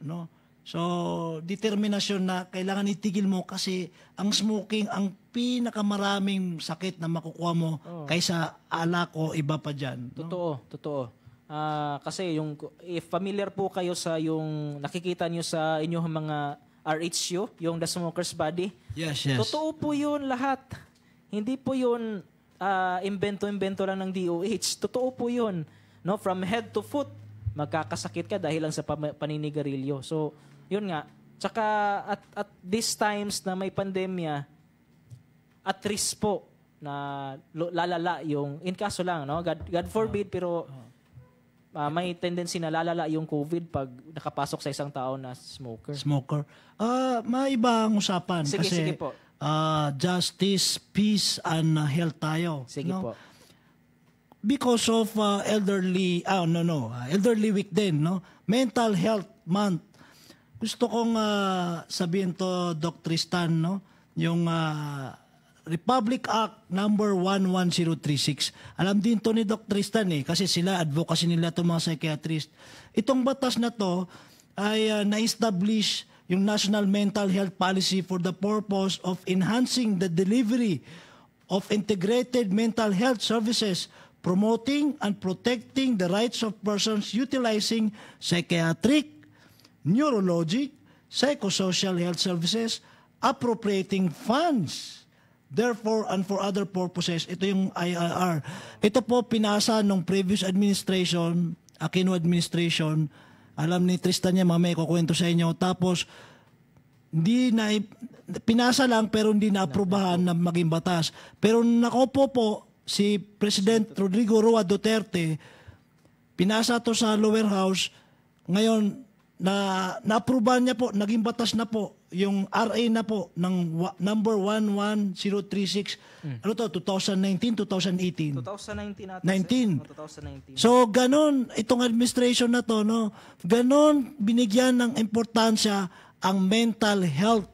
No? So, determinasyon na kailangan itigil mo kasi ang smoking, ang pinakamaraming sakit na makukuha mo kaysa alak o iba pa dyan. No? Totoo. Kasi if familiar po kayo sa yung nakikita nyo sa inyong mga RHU, yung The Smoker's Body. Yes. Totoo po yun lahat. Hindi po yun invento lang ng DOH. Totoo po yun. no, from head to foot, magkakasakit ka dahil lang sa paninigarilyo. So, yun nga. Tsaka at these times na may pandemya, at risk po na lalala yung, in kaso lang, no? God forbid, pero may tendency na lalala yung COVID pag nakapasok sa isang tao na smoker. May ibang usapan. Sige po. Justice, peace, and health tayo. Sige po. Because of elderly week din, no? Mental Health Month. Gusto kong sabihin to, Dr. Tristan, no? Yung Republic Act number 11036. Alam din to ni Dr. Tristan kasi sila advocacy nila itong mga psychiatrist. Itong batas na to ay na-establish yung National Mental Health Policy for the purpose of enhancing the delivery of integrated mental health services, promoting and protecting the rights of persons utilizing psychiatric, neurologic, psychosocial health services, appropriating funds therefore and for other purposes. Ito yung IRR. Ito po pinasa nung previous administration, Aquino administration. Alam ni Tristan niya, mamaya kukwento sa inyo. Tapos, pinasa lang pero hindi na-aprobahan na maging batas. Pero nakopo po si President Rodrigo Roa Duterte, pinasa to sa lower house. Ngayon, na-aprobahan niya po, naging batas na po yung RA na po ng number 11036. Ano to? 2019, 2018? 2019 natin. 19. 2019. So, ganun, itong administration na to, no? Ganun, binigyan ng importansya ang mental health.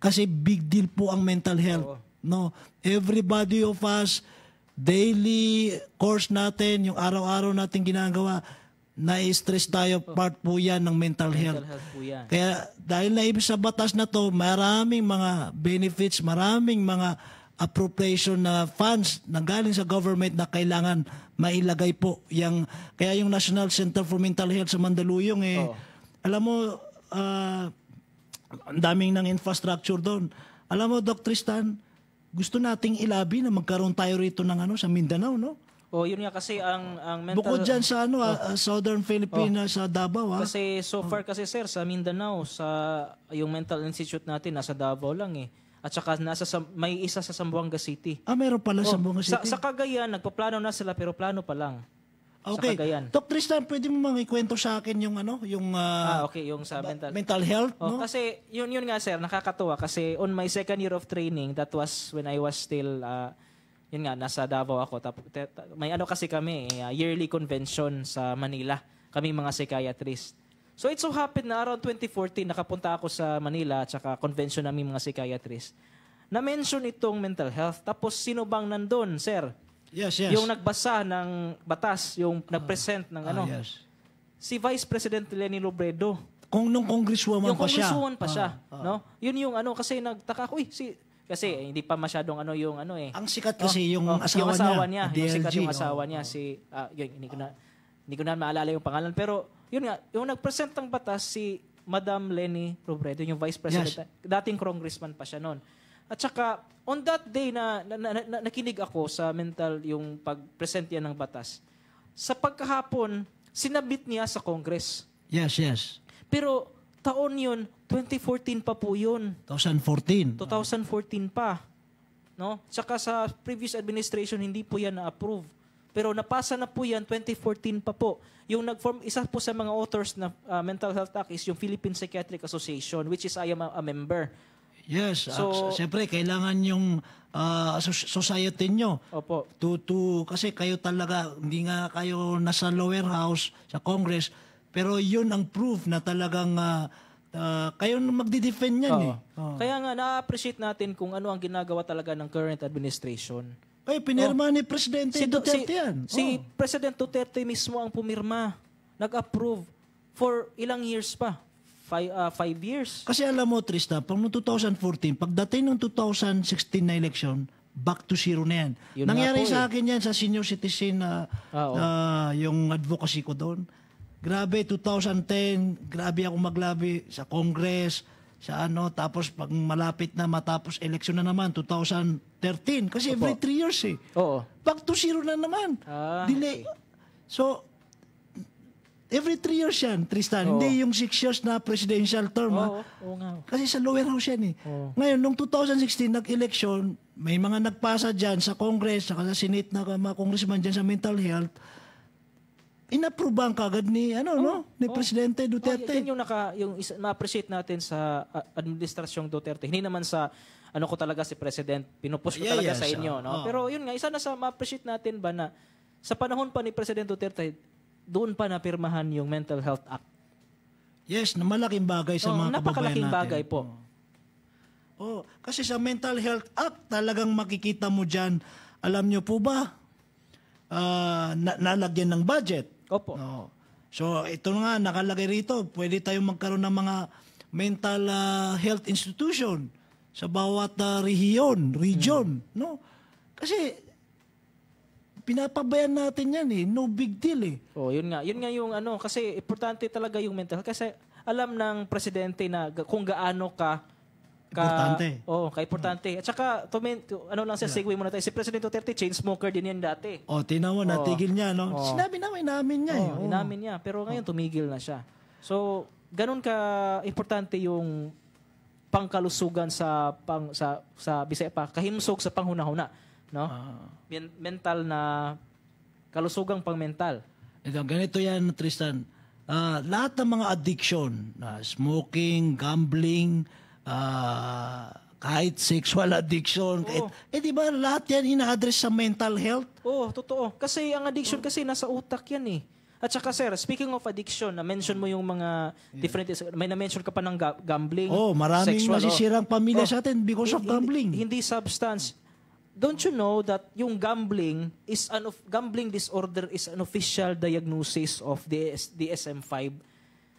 Kasi big deal po ang mental health. No? Everybody of us, daily course natin, yung araw-araw natin ginagawa, na-stress tayo, part po yan ng mental health. Po yan. Kaya dahil naibig sa batas na to, maraming mga benefits, maraming mga appropriation na funds na galing sa government na kailangan mailagay po. Kaya yung National Center for Mental Health sa Mandaluyong, alam mo, ang daming ng infrastructure doon. Alam mo, Dr. Tristan, gusto nating ilabi na magkaroon tayo rito ng sa Mindanao, no? Yun nga kasi ang mental... Bukod dyan sa Southern Philippines, sa Davao. Kasi so far kasi sir, sa Mindanao, yung mental institute natin, nasa Davao lang At saka may isa sa Zamboanga City. Meron pala sa Zamboanga City. Sa Cagayan, nagpaplano na sila pero plano pa lang. Okay. Sa Cagayan. Dr. Tristan, pwede mo ikwento sa akin yung yung sa mental health, no? Kasi yun nga sir, nakakatuwa kasi on my second year of training, that was when I was still yun nga, nasa Davao ako. May kasi kami, yearly convention sa Manila. Kami mga psychiatrist. So it so happened na around 2014, nakapunta ako sa Manila at saka convention namin mga psychiatrist. Na-mention itong mental health. Tapos sino bang nandun, sir? Yes. Yung nagbasa ng batas, yung nag-present ng Yes. Si Vice President Leni Robredo. Nung congresswoman pa siya. Yung congresswoman pa siya. No? Yun yung kasi nagtaka ko, kasi hindi pa masyadong Ang sikat kasi yung asawa niya. Yung sikat yung asawa niya. Hindi ko na maalala yung pangalan. Pero yun nga, yung nag-present ng batas si Madam Leni Robredo, yung Vice President. Yes. Dating congressman pa siya noon. At saka, on that day na nakinig ako sa yung pag-present yan ng batas, sa pagkahapon, sinabit niya sa Congress. Yes. Pero taon yun, 2014 pa po yun. 2014 pa. No? Tsaka sa previous administration, hindi po yan na-approve. Pero napasa na po yan, 2014 pa po. Yung isa po sa mga authors na Mental Health Act is yung Philippine Psychiatric Association, which is I am a member. Yes. So, siyempre, kailangan yung society nyo. Opo. Kasi kayo talaga, hindi nga kayo nasa lower house, sa Congress, pero yun ang proof na talagang kayo magdi-defend yan Kaya nga, na-appreciate natin kung ano ang ginagawa talaga ng current administration. Pinirma ni Presidente Duterte yan. Si President Duterte mismo ang pumirma. Nag-approve for ilang years pa? 5 years. Kasi alam mo, Tristan, pag noong 2014, pagdating ng 2016 na election, back to zero na yan. Nangyari sa akin yan sa senior citizen yung advocacy ko doon. Grabe, 2010, grabe ako maglabi sa Congress, sa tapos pag malapit na matapos election na naman, 2013, kasi every 3 years Oo. Back to zero na naman. Delay. Okay. So, every 3 years yan, Tristan. Hindi yung 6 years na presidential term. Oo nga. Kasi sa lower house yan eh. Ngayon, noong 2016, nag-election, may mga nagpasa dyan sa Congress, saka sa Senate na mga congressman dyan sa mental health, inaprubahan kagad ni ni Presidente Duterte. Yan yung ma-appreciate natin sa administrasyong Duterte. Hindi naman sa ko talaga si President, pinupush ko talaga sa inyo, no? Pero yun nga, isa na sa ma-appreciate natin ba na sa panahon pa ni President Duterte, doon pa napirmahan yung Mental Health Act. Yes, na malaking bagay sa mga kababayan natin. Napakalaking bagay po. Kasi sa Mental Health Act, talagang makikita mo dyan, alam nyo po ba, nalagyan ng budget. Opo. So, ito nga, nakalagay rito, pwede tayong magkaroon ng mga mental health institution sa bawat region. No? Kasi, pinapabayan natin yan eh. No big deal eh. Yun nga yung kasi importante talaga yung mental health. Kasi alam ng presidente na kung gaano importante. Importante. At saka, segue muna tayo. Si President Duterte, chain smoker din yan dati. Tingnan mo, natigil niya, no? Sinabi namin niya. Inamin niya. Pero ngayon, tumigil na siya. So, ganun ka importante yung pangkalusugan sa Bisaya pa, kahimsog sa panghuna-huna. No? Mental na kalusugang pang-mental. Ganito yan, Tristan. Lahat ng mga addiction, smoking, gambling, kahit sexual addiction, di ba lahat yan ina-address sa mental health? Totoo. Kasi ang addiction kasi nasa utak yan eh. At saka sir, speaking of addiction, na-mention mo yung mga different, may na-mention ka pa ng gambling, maraming sexual, masisirang pamilya sa atin because of gambling. Hindi substance. Don't you know that yung gambling disorder is an official diagnosis of the DSM-5?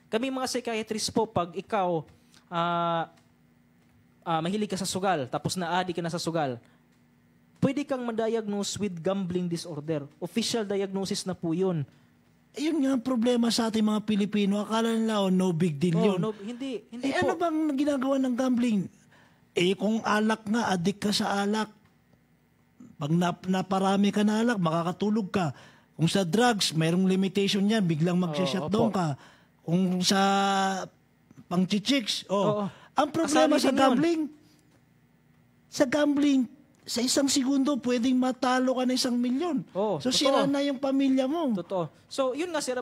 Kami mga psychiatrists po, pag ikaw mahilig ka sa sugal, tapos na-addict ka na sa sugal, pwede kang ma-diagnose with gambling disorder. Official diagnosis na po yun. Yun nga ang problema sa ating mga Pilipino. Akala nila, no big deal yun. Hindi po. Ano bang ginagawa ng gambling? Kung alak nga, addict ka sa alak. Pag naparami ka na alak, makakatulog ka. Kung sa drugs, mayroong limitation yan. Biglang mag-shutdown ka. Kung sa pang-chichiks, ang problema sa gambling, sa 1 segundo, pwedeng matalo ka na 1 milyon. So, sira na yung pamilya mo. Totoo. So, yun nga, sir,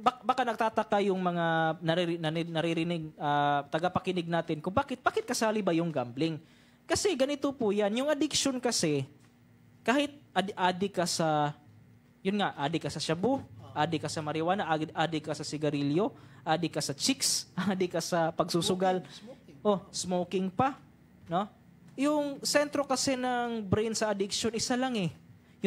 baka nagtataka yung mga naririnig, tagapakinig natin kung bakit kasali ba yung gambling. Kasi ganito po yan, yung addiction kasi, kahit addict ka sa, addict ka sa shabu, addict ka sa marijuana, addict ka sa sigarilyo, addict ka sa chicks, addict ka sa pagsusugal, smoking pa, no? Yung sentro kasi ng brain sa addiction, isa lang eh.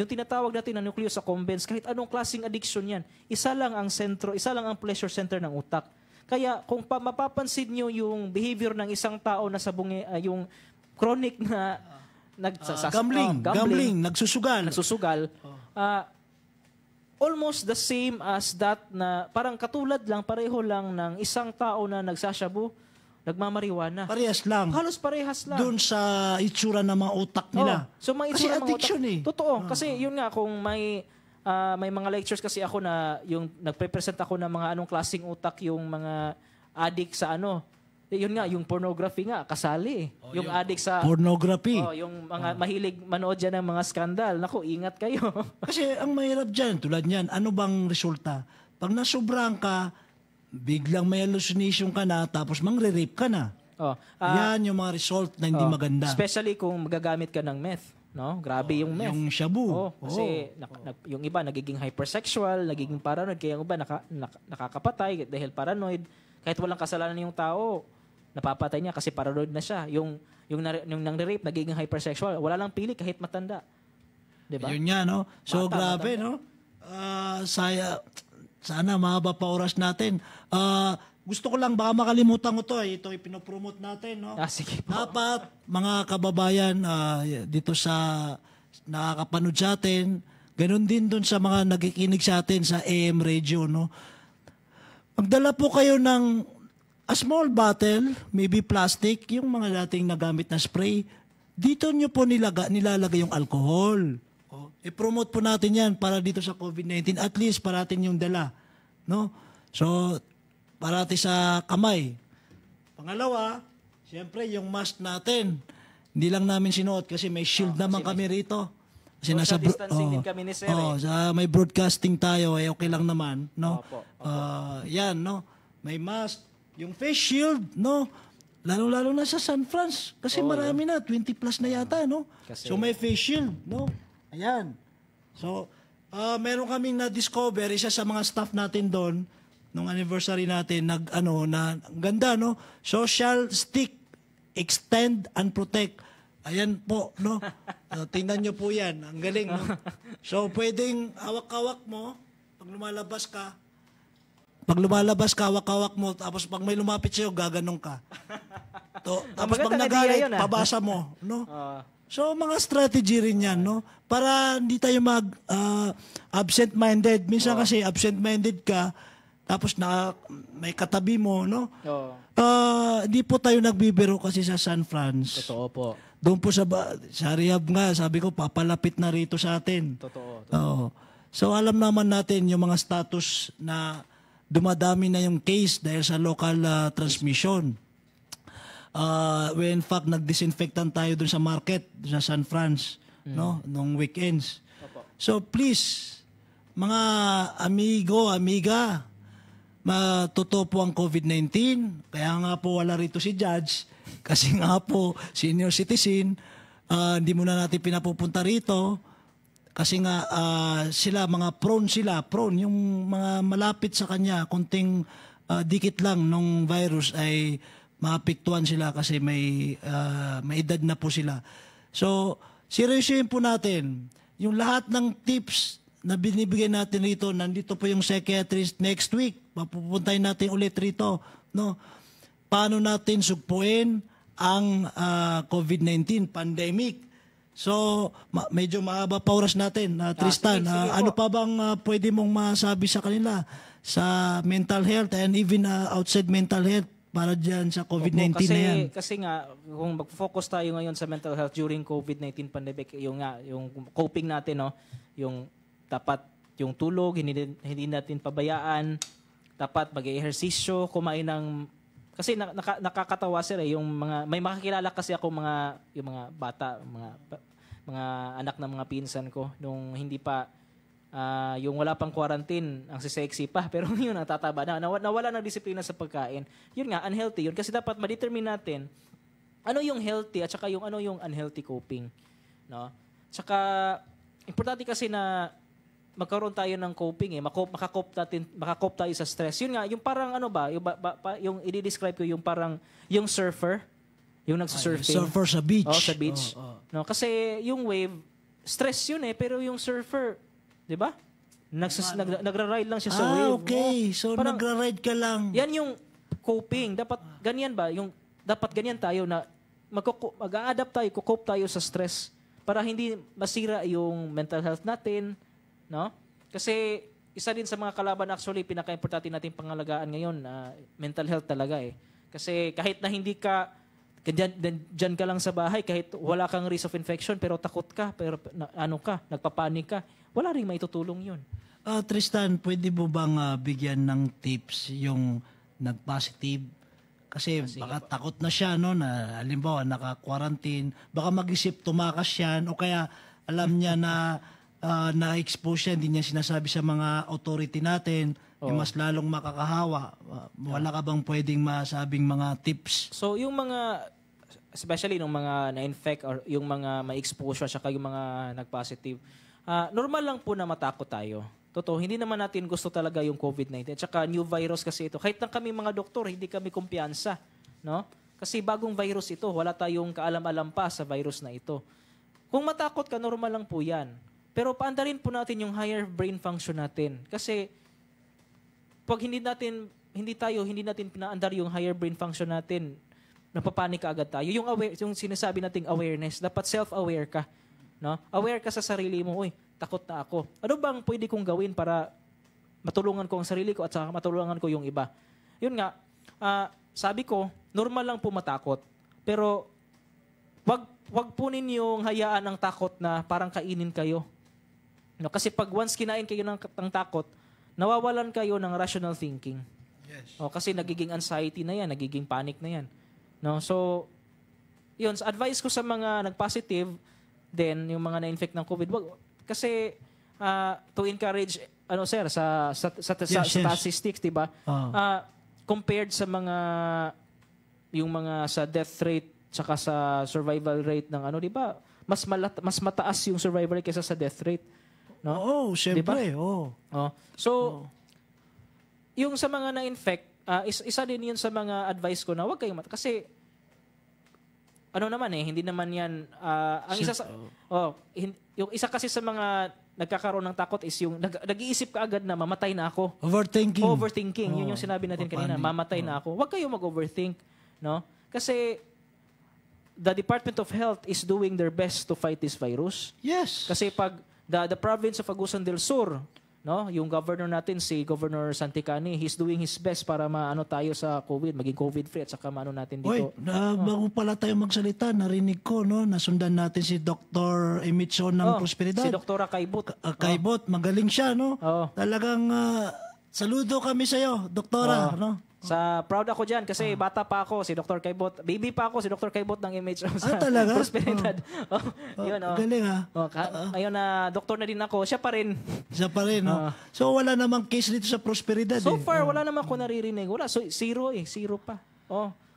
Yung tinatawag natin na nucleus accumbens, kahit anong klaseng addiction yan, isa lang ang sentro, isa lang ang pleasure center ng utak. Kaya kung mapapansin nyo yung behavior ng isang tao na sa yung chronic na gambling, nagsusugal, almost the same as that na parang katulad lang, pareho lang ng isang tao na nagsashabu, nagmamariwana. Parehas lang. Halos parehas lang. Doon sa itsura ng mga utak nila. So mga kasi itsura ng addiction utak, totoo. Kasi yun nga, kung may mga lectures kasi ako na yung nagpe-present ako ng mga anong klaseng utak yung mga addict sa yun nga, yung pornography nga, kasali. Yung addict sa pornography. Yung mga mahilig manood dyan ng mga skandal. Naku, ingat kayo. Kasi ang mahirap dyan, tulad niyan, ano bang resulta? Pag nasobrang ka, biglang may hallucination ka na, tapos mangre-rape ka na. Yan yung mga result na hindi maganda. Especially kung magagamit ka ng meth. No? Grabe yung meth. Yung shabu. Kasi yung iba nagiging hypersexual, nagiging paranoid, kaya yung iba nakakapatay dahil paranoid. Kahit walang kasalanan yung tao, napapatay niya kasi paranoid na siya. Yung nang-rape, nagiging hypersexual. Wala lang pili kahit matanda. Diba? Yun nga, no? So, grabe, no? Sana mahaba pa oras natin. Gusto ko lang, baka makalimutan ko to. Ito ipinopromote natin. No? Sige po. Dapat, mga kababayan, dito sa nakakapanood sa atin, ganun din dun sa mga nakikinig sa atin sa AM radio. No? Magdala po kayo ng a small bottle, maybe plastic, yung mga dating nagamit na spray. Dito nyo po nilalagay yung alcohol. I-promote po natin yan para dito sa COVID-19. At least parating yung dala. No? So, parati sa kamay. Pangalawa, siyempre yung mask natin. Hindi lang namin sinuot kasi may shield naman kami rito. Kasi social distancing din kami ni Sir. sa may broadcasting tayo, okay lang naman. No? Opo. Yan, no? May mask. Yung face shield, no? Lalo-lalo na sa San Francisco. Kasi marami na, 20 plus na yata, no? So may face shield, no? Ayan. So, meron kaming na-discover, isa sa mga staff natin doon, nung anniversary natin, ang ganda, no? Social stick, extend and protect. Ayan po, no? Tingnan nyo po yan. Ang galing, no? So, pwedeng hawak-hawak mo, pag lumalabas ka, hawak-hawak mo, tapos pag may lumapit sa'yo, gaganong ka. Tapos pag nagalit, pabasa mo, no? So, mga strategy rin yan, no? Para hindi tayo absent-minded. Minsan kasi absent-minded ka, tapos may katabi mo, no? Hindi po tayo nagbibiro kasi sa San Francisco. Totoo po. Doon po sa rehab nga, sabi ko, papalapit na rito sa atin. Totoo. So, alam naman natin yung mga status na dumadami na yung case dahil sa local transmission. In fact, nag-disinfectant tayo dun sa market, dun sa San Francisco, no? Nung weekends. So please, mga amiga, totoo po ang COVID-19. Kaya nga po wala rito si Judge. Kasi nga po, senior citizen, hindi muna natin pinapupunta rito. Kasi nga prone yung mga malapit sa kanya, konting dikit lang nung virus ay maapektuhan sila kasi may edad na po sila. So, seryosohin po natin. Yung lahat ng tips na binibigay natin rito, nandito po yung psychiatrist next week. Papupuntahin natin ulit rito. No? Paano natin sugpuin ang COVID-19 pandemic? So, medyo mahaba pa oras natin. Tristan, sige ano pa bang pwede mong masabi sa kanila sa mental health and even outside mental health? Para dyan sa COVID-19 na yan. Kasi nga, kung mag-focus tayo ngayon sa mental health during COVID-19 pandemic, yung coping natin, no? Yung dapat yung tulog, hindi natin pabayaan, dapat mag-ehersisyo, kumain ng... Kasi nakakatawa sila, yung mga... May makakilala kasi ako yung mga bata, mga anak ng mga pinsan ko, nung hindi pa... yung wala pang quarantine, ang sexy pa, pero yun, natataba na, nawala ng disiplina sa pagkain. Yun nga, unhealthy yun. Kasi dapat ma-determine natin ano yung healthy at saka yung ano yung unhealthy coping. No? Tsaka, importante kasi na magkaroon tayo ng coping, makakope tayo sa stress. Yun nga, yung parang yung i-describe ko yung parang, yung surfer, yung nagsusurfing. Surfer sa beach. Sa beach. No? Kasi yung wave, stress yun pero yung surfer, di ba? Nagra-ride lang siya sa wave. Okay. So, nagra-ride ka lang. Yan yung coping. Dapat ganyan ba? Dapat ganyan tayo na mag-a-adapt tayo, cope tayo sa stress para hindi masira yung mental health natin. No? Kasi isa din sa mga kalaban actually, pinaka-importante natin pangalagaan ngayon, mental health talaga Kasi kahit na hindi ka, dyan ka lang sa bahay, kahit wala kang risk of infection, pero takot ka, pero nagpapanik ka, wala rin maitutulong yun. Tristan, pwede mo bang bigyan ng tips yung nag-positive? Kasi baka takot na siya, no? Na halimbawa, naka-quarantine. Baka mag-isip, tumakas yan. O kaya alam niya na na-expose siya, hindi niya sinasabi sa mga authority natin. Yung mas lalong makakahawa. Wala ka bang pwedeng masabing mga tips? So, yung mga, especially yung mga na-infect or yung mga ma-exposure saka yung mga nag-positive, normal lang po na matakot tayo. Totoo, hindi naman natin gusto talaga yung COVID-19. At saka new virus kasi ito. Kahit na kami mga doktor, hindi kami kumpiyansa. No? Kasi bagong virus ito, wala tayong kaalam-alam pa sa virus na ito. Kung matakot ka, normal lang po yan. Pero paandarin po natin yung higher brain function natin. Kasi pag hindi natin pinaandar yung higher brain function natin, napapanik ka agad tayo. Yung sinasabi nating awareness, dapat self-aware ka. No? Aware ka sa sarili mo, takot na ako. Ano bang pwede kong gawin para matulungan ko ang sarili ko at saka matulungan ko yung iba? Yun nga, sabi ko, normal lang po matakot. Pero wag po ninyong hayaan ang takot na parang kainin kayo. No, kasi pag once kinain kayo ng takot, nawawalan kayo ng rational thinking. Yes. Kasi nagiging anxiety na yan, nagiging panic na yan. No? So, yun, advice ko sa mga nag-positive, then yung mga na-infect ng COVID, kasi to encourage, sir, sa statistics, diba? Compared sa yung mga sa death rate, tsaka sa survival rate ng diba? Mas mataas yung survival rate kaysa sa death rate. No? Oo, syempre. Diba? So, yung sa mga na-infect, isa din yun sa mga advice ko na huwag kayong kasi hindi naman yan ang isa sa yung isa kasi sa mga nagkakaroon ng takot is yung nag-iisip ka agad na mamatay na ako. Overthinking. Yun yung sinabi natin kanina, mamatay na ako. Huwag kayo mag-overthink, no? Kasi the Department of Health is doing their best to fight this virus. Yes. Kasi pag the province of Agusan del Sur, no, yung governor natin, si Governor Santicani, he's doing his best para maano tayo sa COVID, maging COVID-free at saka maano natin dito. Bago pala tayo magsalita, narinig ko, no, nasundan natin si Dr. Emitson ng Prosperidad. Si Dr. Kaibot. Kaibot, magaling siya, no? Talagang saludo kami sa iyo, Doktora, no? Proud ako diyan kasi bata pa ako si Dr. Kaibot. Baby pa ako si Dr. Kaibot ng MH sa talaga? Prosperidad. Yun. Galing Ngayon na doktor na din ako, siya pa rin. No? So wala namang case dito sa Prosperidad. So far wala naman ako naririnig. Wala, so zero pa.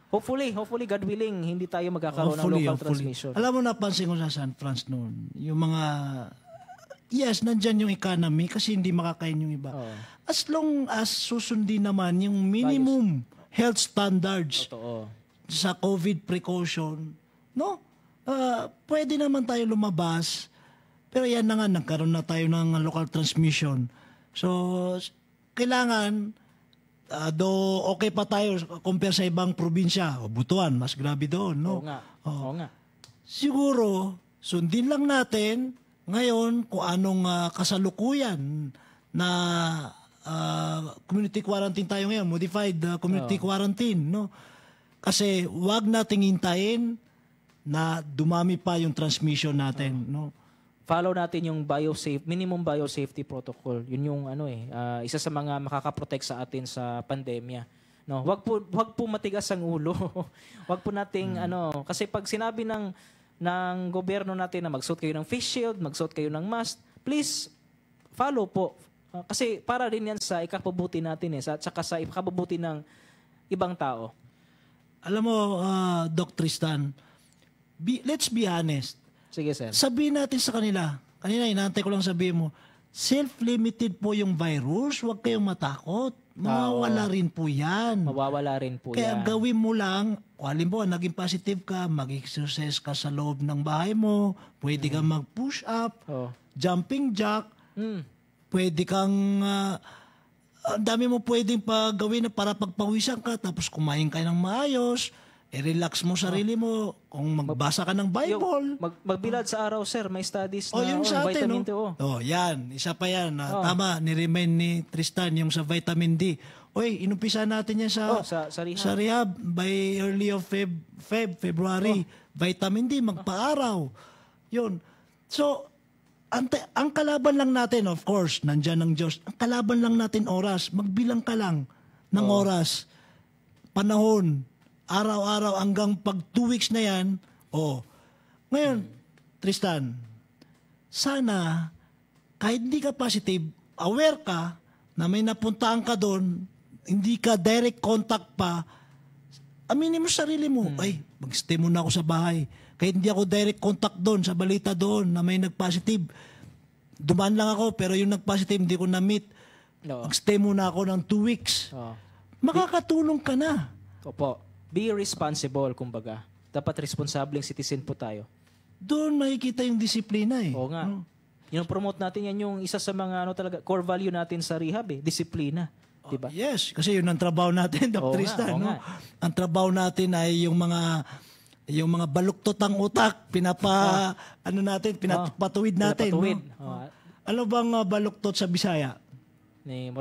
Hopefully God willing hindi tayo magkakaroon ng local transmission. Alam mo, napansin ko sa San Francisco noon, yung mga nandyan yung economy kasi hindi makakain yung iba. As long as susundin naman yung minimum health standards sa COVID precaution, no? Pwede naman tayo lumabas. Pero yan na nga, nagkaroon na tayo ng local transmission. So, kailangan, okay pa tayo compare sa ibang probinsya. Butuan, mas grabe doon, no? Oo nga. Siguro, sundin lang natin ngayon kung anong kasalukuyan na community quarantine tayo ngayon, modified community quarantine, no? Kasi wag nating hintayin na dumami pa yung transmission natin, no? Follow natin yung minimum biosafety protocol. Yun yung isa sa mga makakaprotect sa atin sa pandemya. No, wag po matigas ang ulo. Wag po nating kasi pag sinabi ng gobyerno natin na magsuot kayo ng face shield, magsuot kayo ng mask, please follow po. Kasi para rin yan sa ikapabuti natin at saka sa ikapabuti ng ibang tao. Alam mo, Doc Tristan, let's be honest. Sige, sir. Sabihin natin sa kanila, inaantay ko lang sabihin mo, self-limited po yung virus, huwag kayong matakot. Mawawala rin po yan. Mawawala rin po Kaya yan. Kaya gawin mo lang, halimbawa, naging positive ka, mag-exercise ka sa loob ng bahay mo, pwede kang mag-push up, jumping jack, pwede kang, ang dami mo pwedeng gawin na para pagpawisan ka, tapos kumain ka ng maayos, i-relax mo sarili mo, kung magbasa ka ng Bible. Magbilad sa araw, sir, may studies na yung sa atin, vitamin D. Yan, isa pa yan. Tama, ni-remind ni Tristan yung sa vitamin D. Inumpisa natin yan sa rehab by early of February. Vitamin D, magpa-araw. Yun. So, ang kalaban lang natin, of course, nandyan ang Diyos. Ang kalaban lang natin oras. Magbilang ka lang ng oras. Panahon. Araw-araw hanggang pag 2 weeks na yan. Ngayon, Tristan, sana kahit hindi ka positive, aware ka na may napuntaan ka doon, hindi ka direct contact pa, aminin mo sa sarili mo, mag-stay muna ako sa bahay. Kahit hindi ako direct contact doon, sa balita doon, na may nag-positive. Dumaan lang ako, pero yung nag-positive, hindi ko na-meet. Mag-stay muna ako ng 2 weeks. Makakatulong ka na. Opo. Be responsible, kumbaga. Dapat responsableng citizen po tayo. Doon makikita yung disiplina Oo nga. Yung promote natin yan yung isa sa mga talaga core value natin sa rehab disiplina. Diba? Yes, kasi yun ang trabaho natin, Dr. Tristan. Ang trabaho natin ay yung mga baluktot ang utak, pinapatuwid natin. Pinapatuwid. Ano bang baluktot sa Bisaya? Ni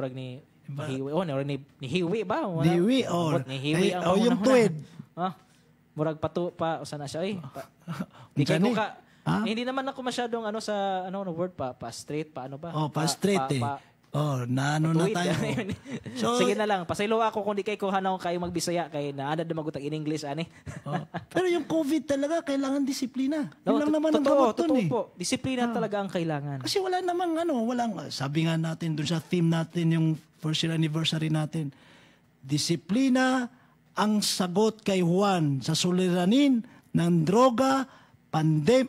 Hiwi ba? Hiwi, ni Hiwi ang yung tuwid. Murag sana siya. Di kayo ka Ha? Hindi naman ako masyadong sa word pa straight pa ano ba? Pa-straight naano na Tuwid. tayo. So, Sige na lang, pasaylo ako kung di kay kuhanaw kayo magbisaya kay naanad na magutag in English ani. Pero yung COVID talaga kailangan disiplina. No, Yun lang naman ang totoo, gamot dun totoo po. Disiplina talaga ang kailangan. Kasi wala namang sabi nga natin dun sa theme natin, yung first year anniversary natin, disiplina ang sagot kay Juan sa suliranin ng droga,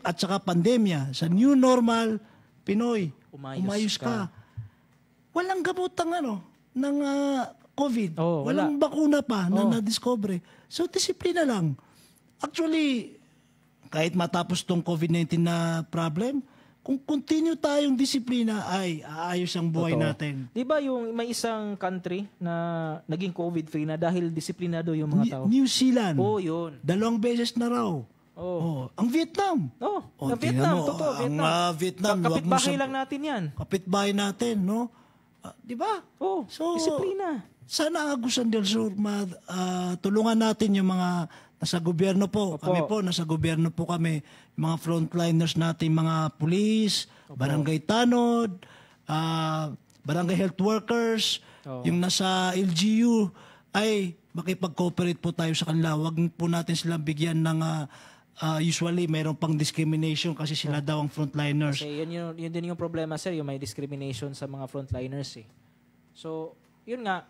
at saka pandemya. Sa new normal, Pinoy, umayos ka. Walang gamot ng COVID. Walang bakuna pa na na-discover. So, disiplina lang. Actually, kahit matapos tong COVID-19 na problem, kung continue tayong disiplina, ay aayos ang buhay natin. Di ba yung may isang country na naging COVID-free na dahil disiplinado yung mga tao? New Zealand. Yun. 2 beses na raw. Ang Vietnam. Ang Vietnam, totoo. Ang Vietnam. Kapitbahay lang natin yan. Kapitbahay natin, no? Di ba? So, disiplina. Sana Agusan del Sur, tulungan natin yung mga nasa gobyerno po. Opo. Kami po, nasa gobyerno po kami. Mga frontliners natin, mga police, barangay tanod, barangay health workers, yung nasa LGU, ay makipag-cooperate po tayo sa kanila. Huwag po natin silang bigyan ng usually mayroon pang discrimination kasi sila daw ang frontliners. Kasi yun din yung problema, sir, yung may discrimination sa mga frontliners eh. So, yun nga,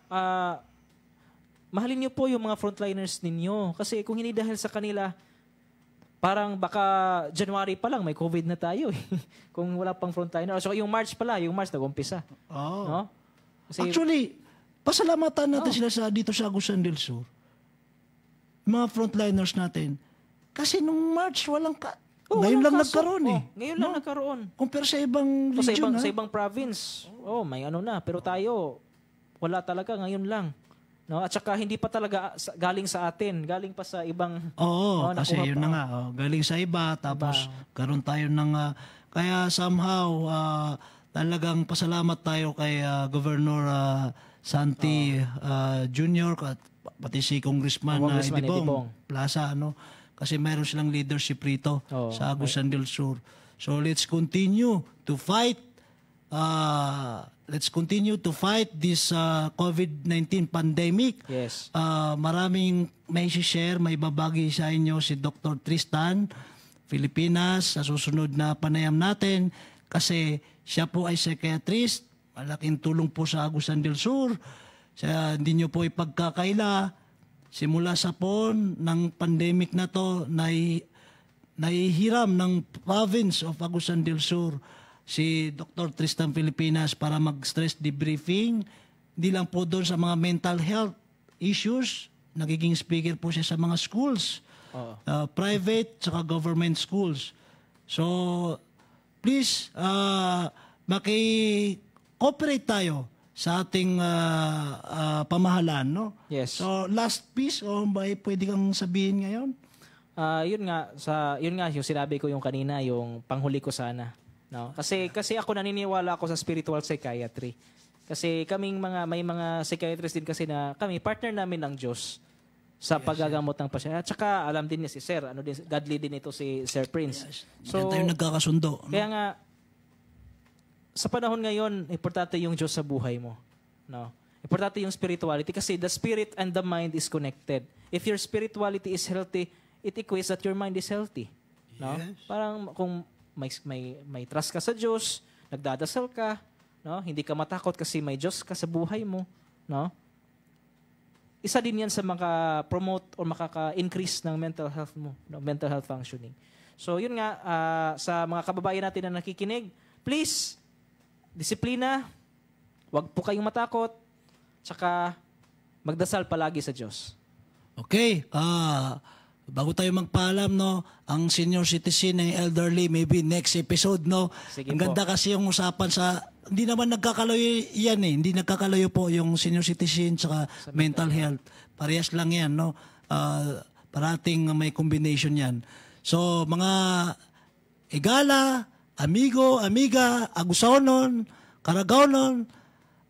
mahalin niyo po yung mga frontliners ninyo. Kasi kung hindi dahil sa kanila, parang baka January pa lang may COVID na tayo eh. Kung wala pang frontliner. So, yung March nag-umpisa. No? Kasi, actually, pasalamatan natin sila dito sa Agusan del Sur. Mga frontliners natin. Kasi nung March, ngayon lang nagkaroon eh. Ngayon lang nagkaroon. Compare sa ibang region. Sa ibang province, may na. Pero tayo, wala talaga, ngayon lang. No? At saka hindi pa talaga galing sa atin. Galing pa sa ibang... kasi yun na nga. Galing sa iba, tapos karoon tayo ng... kaya somehow, talagang pasalamat tayo kay Governor Santi Jr. at pati si Congressman Edibong Plaza, kasi mayroon silang leadership rito sa Agusan del Sur. So let's continue to fight this COVID-19 pandemic. Yes. Maraming may share, may babagi sa inyo si Dr. Tristan Filipinas sa susunod na panayam natin kasi siya po ay psychiatrist. Malaking tulong po sa Agusan del Sur. Hindi nyo po ipagkakaila. Simula sa pon ng pandemic na to, nahihiram ng province of Agusan del Sur si Dr. Tristan Filipinas para mag-stress debriefing. Hindi lang po doon sa mga mental health issues. Nagiging speaker po siya sa mga schools. Private saka government schools. So, please, maki-cooperate tayo sa ating pamahalaan, no? Yes. So, last piece, may pwede kang sabihin ngayon? Yun nga, yung sinabi ko yung kanina, yung panghuli ko sana. No? Kasi ako naniniwala ako sa spiritual psychiatry. Kasi may mga psychiatrists din kasi na kami, partner namin ng Diyos sa paggagamot ng pasyente. At saka alam din niya si Sir, godly din ito si Sir Prince. Yes. So, tayo nagkakasundo. Kaya nga, sa panahon ngayon, importante yung Diyos sa buhay mo. No? Importante yung spirituality kasi the spirit and the mind is connected. If your spirituality is healthy, it equates that your mind is healthy. No? Yes. Parang kung may trust ka sa Diyos, nagdadasal ka, no? Hindi ka matakot kasi may Diyos ka sa buhay mo, no? Isa din 'yan sa maka-promote or makaka-increase ng mental health mo, no? Mental health functioning. So, yun nga sa mga kababayan natin na nakikinig, please disiplina, wag po kayong matakot, tsaka magdasal palagi sa Diyos. Okay. Bago tayo magpaalam, no, ang senior citizen ng elderly, maybe next episode, no? Sige ang ganda kasi yung usapan hindi naman nagkakalayo yan eh. Hindi nagkakalayo po yung senior citizen sa mental health. Parehas lang yan, no? Parating may combination yan. So, mga igala, amigo, amiga, agusaonon, karagawnon,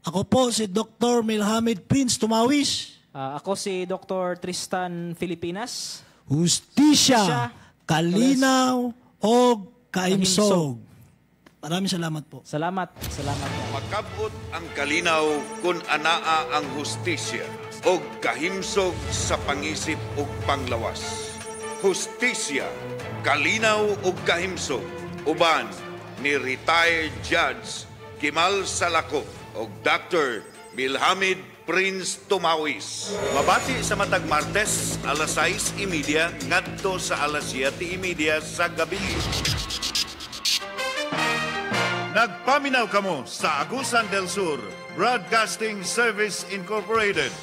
ako po si Dr. Milhamid Prince Tumawis. Ako si Dr. Tristan Filipinas. Hustisya, kalinaw, o Kaimsog. Maraming salamat po. Salamat po. Makabot ang kalinaw kung anaa ang hustisya o kahimsog sa pangisip ug panglawas. Hustisya, kalinaw ug kahimsog, uban ni retired Judge Kimal Salako ug Dr. Milhamid Prince Tumawis. Mabati sa matag Martes, alas 6:30 ngadto sa alas 7:30 sa gabi. Nagpaminaw kamo sa Agusan del Sur Broadcasting Service Incorporated.